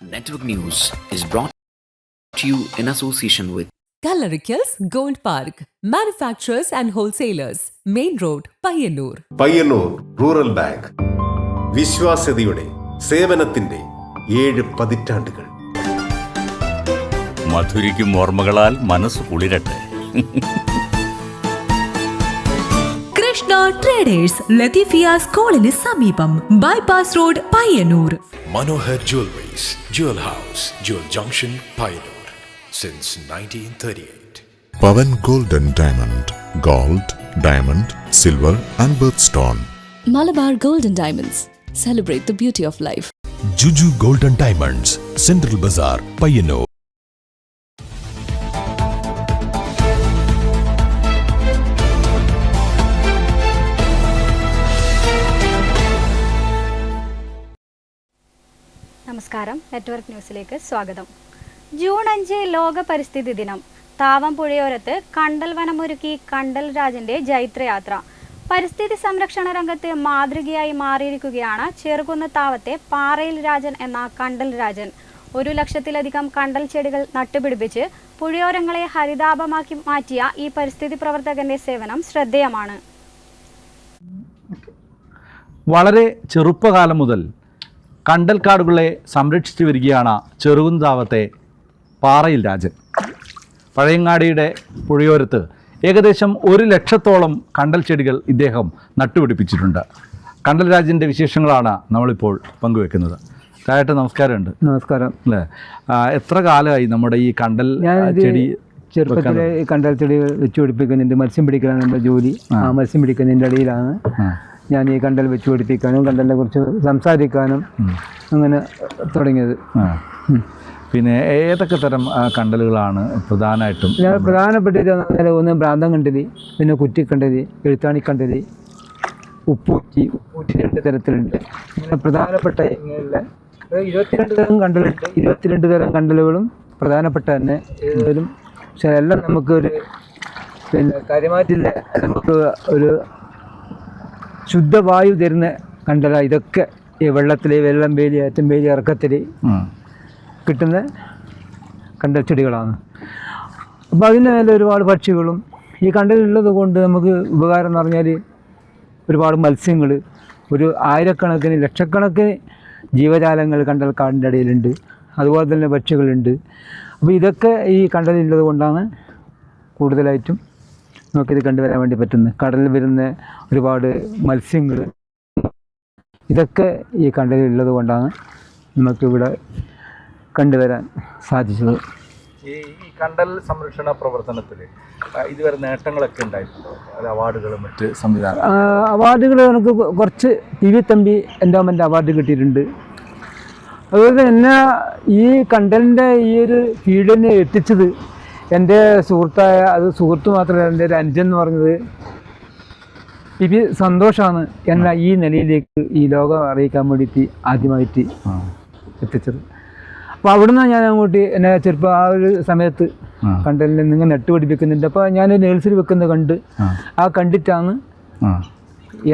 Network News is brought to you in association with Kallarikals Gold Park, manufacturers and wholesalers, Main Road, Payyanur. Payyanur rural bank വിശ്വാസ്യതയുടെ സേവനത്തിന്റെ 7 പതിറ്റാണ്ടുകൾ. മധുരിക്കും ഓർമ്മകളാൽ മനസ്സ് കുളിരട്ടെ. Krishna traders Latheefiya സ്കൂളിന് സമീപം bypass road Payyanur. Manohar Jewelries, Jewel House, Jewel Junction, Payyanur since 1938. Pavan Gold and Diamond, Gold, Diamond, Silver and Birthstone. Malabar Gold and Diamonds. Celebrate the beauty of life. Juju Gold and Diamonds, Central Bazaar, Payyanur. നമസ്കാരം, network ന്യൂസിലേക്ക് സ്വാഗതം. June 5 ലോക പരിസ്ഥിതി ദിനം. താവം പുഴയോരത്ത് കണ്ടൽ വനമൊരുക്കി കണ്ടൽ രാജന്റെ ജൈത്രയാത്ര. പരിസ്ഥിതി സംരക്ഷണ രംഗത്ത് മാതൃകയായി മാറിയിരിക്കുകയാണ് ചെറുകുന്ന് താവത്തെ പാറയിൽ രാജൻ എന്ന കണ്ടൽ രാജൻ. 1 ലക്ഷത്തിലധികം കണ്ടൽ ചെടികൾ നട്ടുപിടിപ്പിച്ച് പുഴയോരങ്ങളെ ഹരിതാഭമാക്കി മാറ്റിയ ഈ പരിസ്ഥിതി പ്രവർത്തകന്റെ സേവനം ശ്രദ്ധേയമാണ്. വളരെ ചെറുപ്പകാലം മുതൽ കണ്ടൽക്കാടുകളെ സംരക്ഷിച്ചു വരികയാണ് ചെറുകുന്താവത്തെ പാറയിൽ രാജൻ. പഴയങ്ങാടിയുടെ പുഴയോരത്ത് ഏകദേശം 1 ലക്ഷത്തോളം കണ്ടൽ ചെടികൾ ഇദ്ദേഹം നട്ടുപിടിപ്പിച്ചിട്ടുണ്ട്. കണ്ടൽ രാജൻ്റെ വിശേഷങ്ങളാണ് നമ്മളിപ്പോൾ പങ്കുവെക്കുന്നത്. രാജേട്ട നമസ്കാരമുണ്ട്. നമസ്കാരം. അല്ലേ, എത്ര കാലമായി നമ്മുടെ ഈ കണ്ടൽ ചെടി? ചെറുപ്പത്തിലെ ഈ കണ്ടൽ ചെടി വെച്ച് പിടിപ്പിക്കുന്നുണ്ട്. മത്സ്യം പിടിക്കലാണ് എൻ്റെ ജോലി. ആ മത്സ്യം പിടിക്കുന്നതിൻ്റെ ഇടയിലാണ് ഞാൻ ഈ കണ്ടൽ വെച്ച് പിടിപ്പിക്കാനും കണ്ടലിനെ കുറിച്ച് സംസാരിക്കാനും അങ്ങനെ തുടങ്ങിയത്. പിന്നെ ഏതൊക്കെ തരം കണ്ടലുകളാണ് പ്രധാനമായിട്ടും? ഞാൻ പ്രധാനപ്പെട്ടിട്ട് ഒന്ന് ഭ്രാന്തം കണ്ടലി, പിന്നെ കുറ്റിക്കണ്ടലി, എഴുത്താണിക്കണ്ടലി, ഉപ്പൂറ്റി 2 തരത്തിലുണ്ട്. ഇങ്ങനെ പ്രധാനപ്പെട്ട ഇങ്ങനെയുള്ള 22 തരം കണ്ടലുണ്ട്. 22 തരം കണ്ടലുകളും പ്രധാനപ്പെട്ട തന്നെ ഏതെങ്കിലും. പക്ഷേ എല്ലാം നമുക്കൊരു പിന്നെ കാര്യമായിട്ടില്ല. നമുക്ക് ഒരു ശുദ്ധവായു തരുന്ന കണ്ടല. ഇതൊക്കെ ഈ വെള്ളത്തിൽ വെള്ളം വേലി ഏറ്റവും വേലി ഇറക്കത്തിൽ കിട്ടുന്ന കണ്ടൽ ചെടികളാണ്. അപ്പോൾ അതിന് മേലെ ഒരുപാട് പക്ഷികളും ഈ കണ്ടലുള്ളത് കൊണ്ട് നമുക്ക് ഉപകാരം എന്ന് പറഞ്ഞാൽ ഒരുപാട് മത്സ്യങ്ങൾ, ഒരു ആയിരക്കണക്കിന് ലക്ഷക്കണക്കിന് ജീവജാലങ്ങൾ കണ്ടൽക്കാടിൻ്റെ ഇടയിലുണ്ട്. അതുപോലെ തന്നെ പക്ഷികളുണ്ട്. അപ്പോൾ ഇതൊക്കെ ഈ കണ്ടലുള്ളത് കൊണ്ടാണ് കൂടുതലായിട്ടും നമുക്കിത് കണ്ടുവരാൻ വേണ്ടി പറ്റുന്നത്. കടലിൽ വരുന്ന ഒരുപാട് മത്സ്യങ്ങൾ ഇതൊക്കെ ഈ കണ്ടലുള്ളത് കൊണ്ടാണ് നമുക്കിവിടെ കണ്ടുവരാൻ സാധിച്ചത്. ഈ കണ്ടൽ സംരക്ഷണ പ്രവർത്തനത്തിൽ ഇതുവരെ നേട്ടങ്ങളൊക്കെ ഉണ്ടായിട്ടുണ്ടോ? അവാർഡുകളും മറ്റ് സംവിധാനം? അവാർഡുകൾ എനിക്ക് കുറച്ച് T V Thampi endowment award കിട്ടിയിട്ടുണ്ട്. അതുപോലെ തന്നെ ഈ കണ്ടലിൻ്റെ ഈ ഒരു ഫീൽഡിനെ എത്തിച്ചത് എൻ്റെ സുഹൃത്തായ, അത് സുഹൃത്ത് മാത്രമല്ല, എൻ്റെ ഒരു അനുജൻ എന്ന് പറഞ്ഞത് പി സന്തോഷമാണ് എന്നെ ഈ നിലയിലേക്ക് ഈ ലോകം അറിയിക്കാൻ വേണ്ടിയിട്ട് ആദ്യമായിട്ട് എത്തിച്ചത്. അപ്പോൾ അവിടുന്ന് ഞാൻ അങ്ങോട്ട് എന്നെ ചെറുപ്പം ആ ഒരു സമയത്ത് കണ്ടലിനെ നിങ്ങൾ നട്ടുപിടിപ്പിക്കുന്നുണ്ട്. അപ്പോൾ ഞാൻ നേഴ്സറി വെക്കുന്നത് കണ്ട് ആ കണ്ടിട്ടാണ്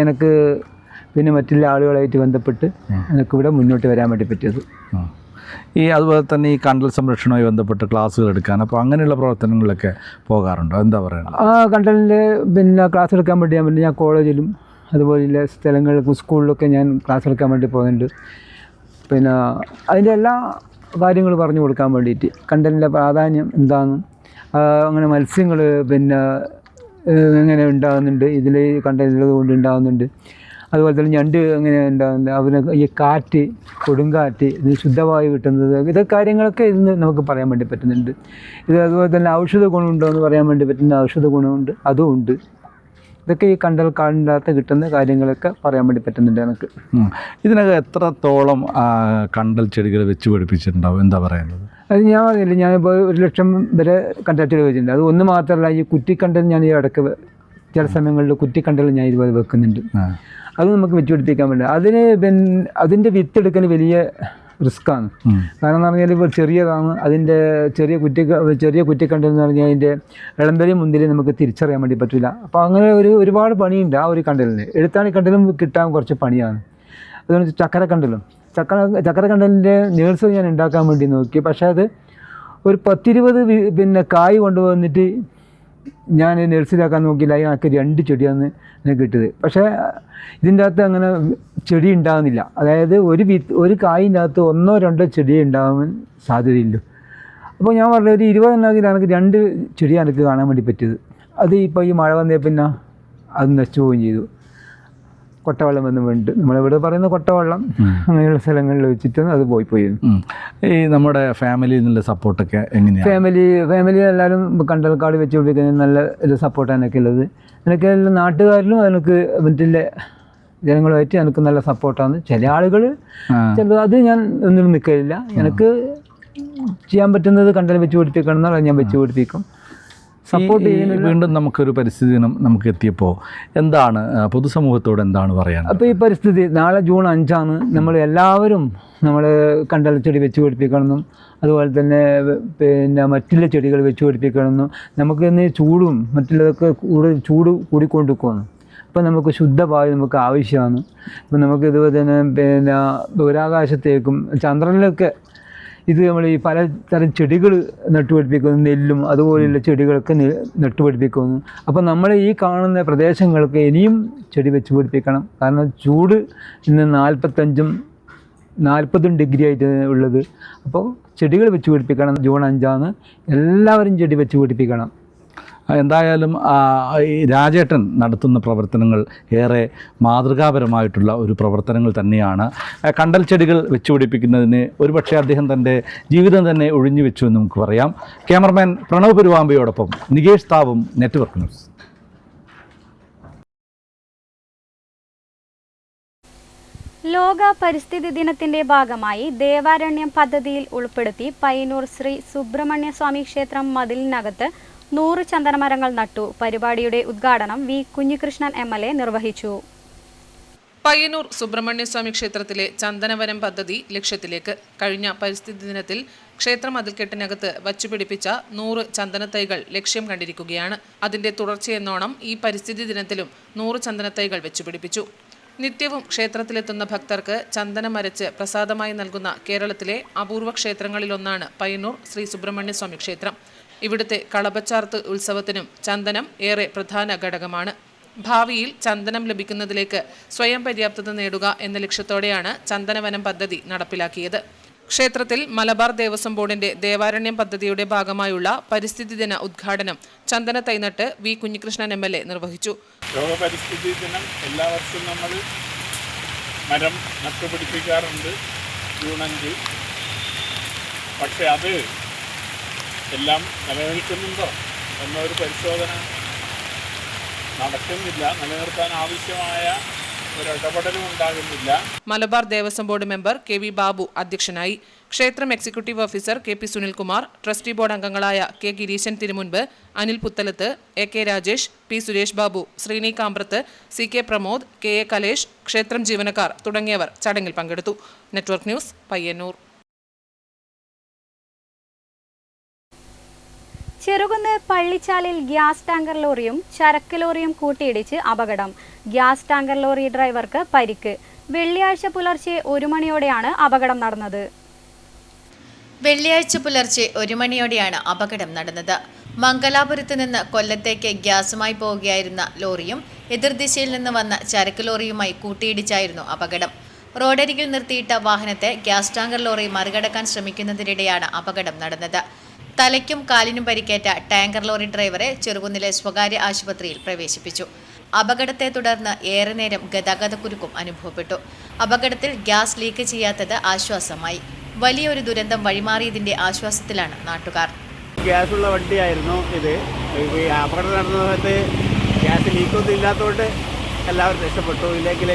എനിക്ക് പിന്നെ മറ്റുള്ള ആളുകളായിട്ട് ബന്ധപ്പെട്ട് എനിക്കിവിടെ മുന്നോട്ട് വരാൻ വേണ്ടി പറ്റിയത്. അതുപോലെ തന്നെ ഈ കണ്ടൽ സംരക്ഷണവുമായി ബന്ധപ്പെട്ട് ക്ലാസ്സുകൾ എടുക്കാൻ, അപ്പോൾ അങ്ങനെയുള്ള പ്രവർത്തനങ്ങളിലൊക്കെ പോകാറുണ്ടോ? എന്താ പറയുക? ആ കണ്ടലിൻ്റെ പിന്നെ ക്ലാസ് എടുക്കാൻ വേണ്ടി ഞാൻ കോളേജിലും അതുപോലെയുള്ള സ്ഥലങ്ങളിലും സ്കൂളിലൊക്കെ ഞാൻ ക്ലാസ് എടുക്കാൻ വേണ്ടി പോകുന്നുണ്ട്. പിന്നെ അതിൻ്റെ എല്ലാ കാര്യങ്ങളും പറഞ്ഞു കൊടുക്കാൻ വേണ്ടിയിട്ട് കണ്ടലിൻ്റെ പ്രാധാന്യം എന്താണ്, അങ്ങനെ മത്സ്യങ്ങൾ പിന്നെ എങ്ങനെ ഉണ്ടാകുന്നുണ്ട്, ഇതിൽ കണ്ടലുള്ളത് കൊണ്ട് ഉണ്ടാകുന്നുണ്ട്. അതുപോലെ തന്നെ ഞണ്ട് എങ്ങനെ ഉണ്ടാകുന്നത്, അതിന് ഈ കാറ്റ്, കൊടുങ്കാറ്റ്, ഇതിന് ശുദ്ധവായു കിട്ടുന്നത്, ഇതൊക്കെ കാര്യങ്ങളൊക്കെ ഇന്ന് നമുക്ക് പറയാൻ വേണ്ടി പറ്റുന്നുണ്ട്. ഇത് അതുപോലെ തന്നെ ഔഷധ ഗുണമുണ്ടോ എന്ന് പറയാൻ വേണ്ടി പറ്റുന്ന ഔഷധ ഗുണമുണ്ട്, അതും ഉണ്ട്. ഇതൊക്കെ ഈ കണ്ടൽ കാടിനകത്ത് കിട്ടുന്ന കാര്യങ്ങളൊക്കെ പറയാൻ വേണ്ടി പറ്റുന്നുണ്ട് എനിക്ക്. ഇതിനകം എത്രത്തോളം കണ്ടൽ ചെടികൾ വെച്ച് പിടിപ്പിച്ചിട്ടുണ്ടാവും? എന്താ പറയുന്നത്? അത് ഞാൻ പറഞ്ഞില്ല, ഞാനിപ്പോൾ 1 ലക്ഷം വരെ കണ്ടൽ ചെടി വെച്ചിട്ടുണ്ട്. അത് ഒന്ന് മാത്രമല്ല, ഈ കുറ്റിക്കണ്ടൽ ഞാൻ ഈ ഇടയ്ക്ക് ചില സമയങ്ങളിൽ കുറ്റിക്കണ്ടൽ ഞാൻ ഇതുപോലെ വെക്കുന്നുണ്ട്. അത് നമുക്ക് വെച്ചുപിടിപ്പിക്കാൻ വേണ്ടി അതിൻ്റെ വിത്തെടുക്കൽ വലിയ റിസ്ക്കാണ്. കാരണം എന്ന് പറഞ്ഞാൽ ഇപ്പോൾ ചെറിയതാണ്. അതിൻ്റെ ചെറിയ കുറ്റിക്കണ്ടൽ പറഞ്ഞാൽ അതിൻ്റെ ഇളമ്പരി മുന്തിരി നമുക്ക് തിരിച്ചറിയാൻ വേണ്ടി പറ്റില്ല. അപ്പോൾ അങ്ങനെ ഒരുപാട് പണിയുണ്ട് ആ ഒരു കണ്ടലിന്. എഴുത്താണി കണ്ടലും കിട്ടാൻ കുറച്ച് പണിയാണ്. അതുകൊണ്ട് ചക്കരക്കണ്ടലും ചക്കരക്കണ്ടലിൻ്റെ നേഴ്സറി ഞാൻ ഉണ്ടാക്കാൻ വേണ്ടി നോക്കി. പക്ഷേ അത് ഒരു 10-20 പിന്നെ കായ് കൊണ്ടുവന്നിട്ട് ഞാൻ നഴ്സറിയാക്കാൻ നോക്കിയില്ല. അതിനൊക്കെ 2 ചെടിയാണ് എനിക്ക് കിട്ടിയത്. പക്ഷേ ഇതിൻ്റെ അകത്ത് അങ്ങനെ ചെടി ഉണ്ടാകുന്നില്ല. അതായത് ഒരു കായിൻ്റെ അകത്ത് 1-2 ചെടി ഉണ്ടാകാൻ സാധ്യതയില്ല. അപ്പോൾ ഞാൻ പറഞ്ഞ ഒരു 20 എണ്ണത്തിൽ എനിക്ക് 2 ചെടി എനിക്ക് കാണാൻ വേണ്ടി പറ്റിയത്. അത് ഇപ്പോൾ ഈ മഴ വന്നേ പിന്നെ അത് നശിച്ചു പോവുകയും ചെയ്തു. കൊട്ടവെള്ളം വന്ന് വേണ്ടിട്ട് നമ്മളിവിടെ പറയുന്ന കൊട്ടവെള്ളം അങ്ങനെയുള്ള സ്ഥലങ്ങളിൽ വെച്ചിട്ട് അത് പോയി. ഈ നമ്മുടെ ഫാമിലിയിൽ നിന്നുള്ള സപ്പോർട്ടൊക്കെ എങ്ങനെയാണ്? ഫാമിലി എല്ലാവരും കണ്ടൽക്കാട് വെച്ച് പിടിക്കുന്നത് നല്ല ഒരു സപ്പോർട്ടാണ് എനിക്ക് ഉള്ളത്. എനിക്ക് നാട്ടുകാരിലും എനിക്ക് മറ്റുള്ള ജനങ്ങളുമായിട്ട് എനിക്ക് നല്ല സപ്പോർട്ടാണ്. ചില ആളുകൾ അത് ഞാൻ ഒന്നിനും നിൽക്കില്ല. എനിക്ക് ചെയ്യാൻ പറ്റുന്നത് കണ്ടൽ വെച്ച് പിടിപ്പിക്കണം എന്നാൽ ഞാൻ വെച്ച് പിടിപ്പിക്കും. സപ്പോർട്ട് ചെയ്യുന്നില്ല. വീണ്ടും നമുക്കൊരു പരിസ്ഥിതി ദിനം നമുക്ക് എത്തിയപ്പോൾ എന്താണ് പൊതുസമൂഹത്തോട് എന്താണ് പറയാൻ? അപ്പോൾ ഈ പരിസ്ഥിതി നാളെ ജൂൺ 5 നമ്മൾ എല്ലാവരും നമ്മൾ കണ്ടൽ ചെടി വെച്ച് പിടിപ്പിക്കണമെന്നും അതുപോലെ തന്നെ പിന്നെ മറ്റുള്ള ചെടികൾ വെച്ച് പിടിപ്പിക്കണമെന്നും നമുക്ക് ഇന്ന് ചൂടും മറ്റുള്ളതൊക്കെ ചൂട് കൂടിക്കൊണ്ടിരിക്കുകയാണ്. അപ്പോൾ നമുക്ക് ശുദ്ധവായു നമുക്ക് ആവശ്യമാണ്. ഇപ്പോൾ നമുക്ക് ഇതുപോലെ തന്നെ പിന്നെ ബഹിരാകാശത്തേക്കും ചന്ദ്രനിലൊക്കെ ഇത് നമ്മൾ ഈ പലതരം ചെടികൾ നട്ടുപിടിപ്പിക്കുന്നു. നെല്ലും അതുപോലെയുള്ള ചെടികളൊക്കെ നട്ടുപിടിപ്പിക്കുന്നു. അപ്പോൾ നമ്മൾ ഈ കാണുന്ന പ്രദേശങ്ങൾക്ക് ഇനിയും ചെടി വെച്ച് പിടിപ്പിക്കണം. കാരണം ചൂട് ഇന്ന് 45-40 ഡിഗ്രി ആയിട്ട് ഉള്ളത്. അപ്പോൾ ചെടികൾ വെച്ച് പിടിപ്പിക്കണം. ജൂൺ 5 എല്ലാവരും ചെടി വെച്ച് പിടിപ്പിക്കണം. എന്തായാലും ഈ രാജേട്ടൻ നടത്തുന്ന പ്രവർത്തനങ്ങൾ ഏറെ മാതൃകാപരമായിട്ടുള്ള ഒരു പ്രവർത്തനങ്ങൾ തന്നെയാണ്. കണ്ടൽ ചെടികൾ വെച്ചുപിടിപ്പിക്കുന്നതിന് ഒരുപക്ഷെ അദ്ദേഹം തൻ്റെ ജീവിതം തന്നെ ഒഴിഞ്ഞു വെച്ചു എന്ന് നമുക്ക് പറയാം. ക്യാമറമാൻ പ്രണവ് പെരുവാമ്പയോടൊപ്പം നികേഷ് താവും, നെറ്റ്വർക്ക് ന്യൂസ്. ലോക പരിസ്ഥിതി ദിനത്തിന്റെ ഭാഗമായി ദേവാരണ്യം പദ്ധതിയിൽ ഉൾപ്പെടുത്തി പയ്യന്നൂർ ശ്രീ സുബ്രഹ്മണ്യ സ്വാമി ക്ഷേത്രം മതിലിനകത്ത് 100 ചന്ദനമരങ്ങൾ നട്ടു. പരിപാടിയുടെ ഉദ്ഘാടനം വി കുഞ്ഞികൃഷ്ണൻ MLA നിർവഹിച്ചു. പയ്യന്നൂർ സുബ്രഹ്മണ്യസ്വാമി ക്ഷേത്രത്തിലെ ചന്ദനവനം പദ്ധതി ലക്ഷ്യത്തിലേക്ക് കഴിഞ്ഞ പരിസ്ഥിതി ദിനത്തിൽ ക്ഷേത്ര മതിൽക്കെട്ടിനകത്ത് വച്ചുപിടിപ്പിച്ച 100 ചന്ദനത്തൈകൾ ലക്ഷ്യം കണ്ടിരിക്കുകയാണ്. അതിന്റെ തുടർച്ചയെന്നോണം ഈ പരിസ്ഥിതി ദിനത്തിലും 100 ചന്ദനത്തൈകൾ വെച്ചുപിടിപ്പിച്ചു. നിത്യവും ക്ഷേത്രത്തിലെത്തുന്ന ഭക്തർക്ക് ചന്ദനം അരച്ച് പ്രസാദമായി നൽകുന്ന കേരളത്തിലെ അപൂർവ ക്ഷേത്രങ്ങളിലൊന്നാണ് പയ്യന്നൂർ ശ്രീ സുബ്രഹ്മണ്യസ്വാമി ക്ഷേത്രം. ഇവിടുത്തെ കളഭച്ചാർത്ത് ഉത്സവത്തിനും ചന്ദനം ഏറെ പ്രധാന ഘടകമാണ്. ഭാവിയിൽ ചന്ദനം ലഭിക്കുന്നതിലേക്ക് സ്വയം പര്യാപ്തത നേടുക എന്ന ലക്ഷ്യത്തോടെയാണ് ചന്ദനവനം പദ്ധതി നടപ്പിലാക്കിയത്. ക്ഷേത്രത്തിൽ മലബാർ ദേവസ്വം ബോർഡിന്റെ ദേവാരണ്യം പദ്ധതിയുടെ ഭാഗമായുള്ള പരിസ്ഥിതി ദിന ഉദ്ഘാടനം ചന്ദന തൈനട്ട് വി കുഞ്ഞികൃഷ്ണൻ MLA നിർവഹിച്ചു. ലോക പരിസ്ഥിതി ദിനം എല്ലാ വർഷവും നമ്മൾ മരം നട്ടുപിടിപ്പിക്കാറുണ്ട് ജൂൺ 5. പക്ഷെ അത് എല്ലാം നിലനിൽക്കുന്നുണ്ടോ എന്നൊരു പരിശോധന നടക്കുന്നില്ല. നിലനിർത്താൻ ആവശ്യമായ ഒരു ഇടപെടലും ഉണ്ടാകുന്നില്ല. Malabar Devaswom board member KV Babu അധ്യക്ഷനായി. ക്ഷേത്രം executive officer KP Sunilkumar, trustee board അംഗങ്ങളായ K Gireeshan Thirumumbu, Anil Puthalath, AK Rajesh, P Suresh Babu, Sreeni Kamprath, CK Pramod, KA Kalesh, ക്ഷേത്രം ജീവനക്കാർ തുടങ്ങിയവർ ചടങ്ങിൽ പങ്കെടുത്തു. Network news, Payyanur. ചെറുകുന്ന് പള്ളിച്ചാലിൽ ഗ്യാസ് ടാങ്കർ ലോറിയും ചരക്ക് ലോറിയും കൂട്ടിയിടിച്ച് അപകടം. ഗ്യാസ് ടാങ്കർ ലോറി ഡ്രൈവർക്ക് പരിക്ക്. വെള്ളിയാഴ്ച പുലർച്ചെ 1 മണിയോടെയാണ് അപകടം നടന്നത്. വെള്ളിയാഴ്ച പുലർച്ചെ 1 മണിയോടെയാണ് അപകടം നടന്നത്. മംഗലാപുരത്ത് നിന്ന് കൊല്ലത്തേക്ക് ഗ്യാസുമായി പോവുകയായിരുന്ന ലോറിയും എതിർദിശയിൽ നിന്ന് വന്ന ചരക്ക് ലോറിയുമായി കൂട്ടിയിടിച്ചായിരുന്നു അപകടം. റോഡരികിൽ നിർത്തിയിട്ട വാഹനത്തെ ഗ്യാസ് ടാങ്കർ ലോറി മറികടക്കാൻ ശ്രമിക്കുന്നതിനിടെയാണ് അപകടം നടന്നത്. തലയ്ക്കും കാലിനും പരിക്കേറ്റ ടാങ്കർ ലോറി ഡ്രൈവറെ ചെറുകുന്നിലെ സ്വകാര്യ ആശുപത്രിയിൽ പ്രവേശിപ്പിച്ചു. അപകടത്തെ തുടർന്ന് ഏറെ നേരം ഗതാഗതക്കുരുക്കും അനുഭവപ്പെട്ടു. അപകടത്തിൽ ഗ്യാസ് ലീക്ക് ചെയ്യാത്തത് ആശ്വാസമായി. വലിയൊരു ദുരന്തം വഴിമാറിയതിന്റെ ആശ്വാസത്തിലാണ് നാട്ടുകാർ. ഗ്യാസുള്ള വണ്ടിയായിരുന്നു ഇത്. അപകടം നടന്ന സമയത്ത് ഗ്യാസ് ലീക്കൊന്നും ഇല്ലാത്തതുകൊണ്ട് എല്ലാവരും രക്ഷപ്പെട്ടു. ഇല്ലെങ്കിൽ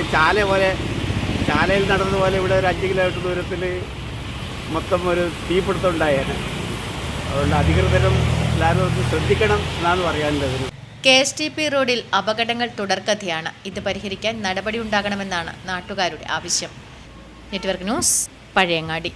ചാലയിൽ നടന്നതുപോലെ ഇവിടെ ഒരു 5 കിലോമീറ്റർ ദൂരത്തിൽ മൊത്തം ഒരു തീപിടുത്തം ഉണ്ടായേനെ. അതുകൊണ്ട് അധികൃതരും എല്ലാവരും ഒന്ന് ശ്രദ്ധിക്കണം എന്നാണ് പറയാനുള്ളത്. KSTP റോഡിൽ അപകടങ്ങൾ തുടർക്കഥയാണ്. ഇത് പരിഹരിക്കാൻ നടപടി ഉണ്ടാകണമെന്നാണ് നാട്ടുകാരുടെ ആവശ്യം. Network news, Pazhayangadi.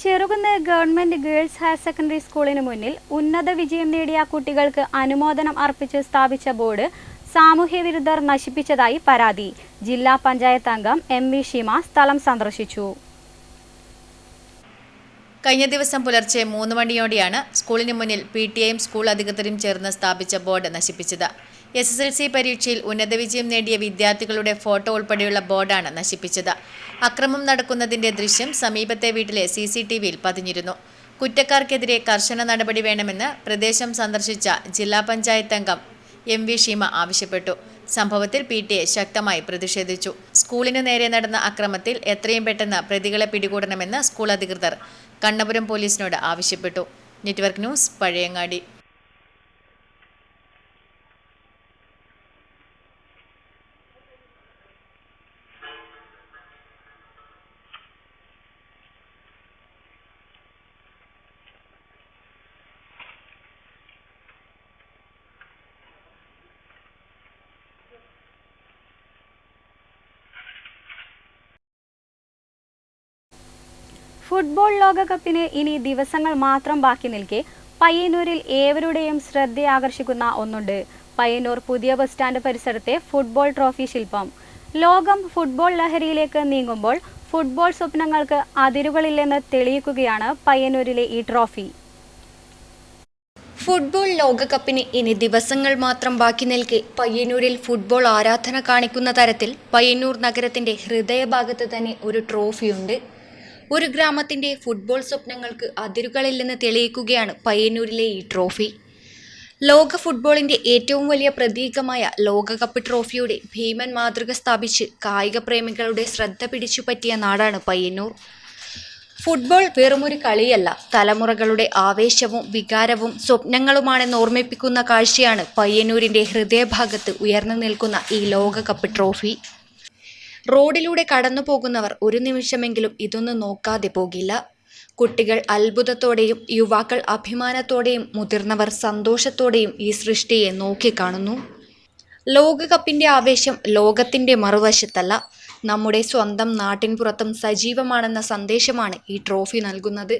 Cherukunnu government girls higher secondary സ്കൂളിന് മുന്നിൽ ഉന്നത വിജയം നേടിയ കുട്ടികൾക്ക് അനുമോദനം അർപ്പിച്ച് സ്ഥാപിച്ച ബോർഡ് സാമൂഹ്യവിരുദ്ധർ നശിപ്പിച്ചതായി പരാതി. ജില്ലാ പഞ്ചായത്ത് അംഗം MV ഷീമ സ്ഥലം സന്ദർശിച്ചു. കഴിഞ്ഞ ദിവസം പുലർച്ചെ 3 മണിയോടെയാണ് സ്കൂളിന് മുന്നിൽ PTAയും സ്കൂൾ അധികൃതരും ചേർന്ന് സ്ഥാപിച്ച ബോർഡ് നശിപ്പിച്ചത്. SSLC പരീക്ഷയിൽ ഉന്നത വിജയം നേടിയ വിദ്യാർത്ഥികളുടെ ഫോട്ടോ ഉൾപ്പെടെയുള്ള ബോർഡാണ് നശിപ്പിച്ചത്. അക്രമം നടക്കുന്നതിന്റെ ദൃശ്യം സമീപത്തെ വീട്ടിലെ CCTVയിൽ പതിഞ്ഞിരുന്നു. കുറ്റക്കാർക്കെതിരെ കർശന നടപടി വേണമെന്ന് പ്രദേശം സന്ദർശിച്ച ജില്ലാ പഞ്ചായത്ത് അംഗം MV ഷീമ ആവശ്യപ്പെട്ടു. സംഭവത്തിൽ PTA ശക്തമായി പ്രതിഷേധിച്ചു. സ്കൂളിനു നേരെ നടന്ന അക്രമത്തിൽ എത്രയും പെട്ടെന്ന് പ്രതികളെ പിടികൂടണമെന്ന് സ്കൂൾ അധികൃതർ കണ്ണപുരം പോലീസിനോട് ആവശ്യപ്പെട്ടു. Network news, Pazhayangadi. ഫുട്ബോൾ ലോകകപ്പിന് ഇനി ദിവസങ്ങൾ മാത്രം ബാക്കി നിൽക്കെ പയ്യന്നൂരിൽ ഏവരുടെയും ശ്രദ്ധയാകർഷിക്കുന്ന ഒന്നുണ്ട്. പയ്യന്നൂർ പുതിയ ബസ് സ്റ്റാൻഡ് പരിസരത്തെ ഫുട്ബോൾ ട്രോഫി ശില്പം. ലോകം ഫുട്ബോൾ ലഹരിയിലേക്ക് നീങ്ങുമ്പോൾ ഫുട്ബോൾ സ്വപ്നങ്ങൾക്ക് അതിരുകളില്ലെന്ന് തെളിയിക്കുകയാണ് പയ്യന്നൂരിലെ ഈ ട്രോഫി. ഫുട്ബോൾ ലോകകപ്പിന് ഇനി ദിവസങ്ങൾ മാത്രം ബാക്കി നിൽക്കെ പയ്യന്നൂരിൽ ഫുട്ബോൾ ആരാധന കാണിക്കുന്ന തരത്തിൽ പയ്യന്നൂർ നഗരത്തിന്റെ ഹൃദയഭാഗത്ത് തന്നെ ഒരു ട്രോഫിയുണ്ട്. ഒരു ഗ്രാമത്തിന്റെ ഫുട്ബോൾ സ്വപ്നങ്ങൾക്ക് അതിരുകളില്ലെന്ന് തെളിയിക്കുകയാണ് പയ്യന്നൂരിലെ ഈ ട്രോഫി. ലോക ഫുട്ബോളിന്റെ ഏറ്റവും വലിയ പ്രതീകമായ ലോകകപ്പ് ട്രോഫിയുടെ ഭീമൻ മാതൃക സ്ഥാപിച്ച് കായിക പ്രേമികളുടെ ശ്രദ്ധ പിടിച്ചുപറ്റിയ നാടാണ് പയ്യന്നൂർ. ഫുട്ബോൾ വെറുമൊരു കളിയല്ല, തലമുറകളുടെ ആവേശവും വികാരവും സ്വപ്നങ്ങളുമാണെന്ന് ഓർമ്മിപ്പിക്കുന്ന കാഴ്ചയാണ് പയ്യന്നൂരിന്റെ ഹൃദയഭാഗത്ത് ഉയർന്നു നിൽക്കുന്ന ഈ ലോകകപ്പ് ട്രോഫി. റോഡിലൂടെ കടന്നു പോകുന്നവർ ഒരു നിമിഷമെങ്കിലും ഇതൊന്നും നോക്കാതെ പോകില്ല. കുട്ടികൾ അത്ഭുതത്തോടെയും യുവാക്കൾ അഭിമാനത്തോടെയും മുതിർന്നവർ സന്തോഷത്തോടെയും ഈ സൃഷ്ടിയെ നോക്കിക്കാണുന്നു. ലോകകപ്പിന്റെ ആവേശം ലോകത്തിന്റെ മറുവശത്തല്ല, നമ്മുടെ സ്വന്തം നാട്ടിൻപുറത്തും സജീവമാണെന്ന സന്ദേശമാണ് ഈ ട്രോഫി നൽകുന്നത്.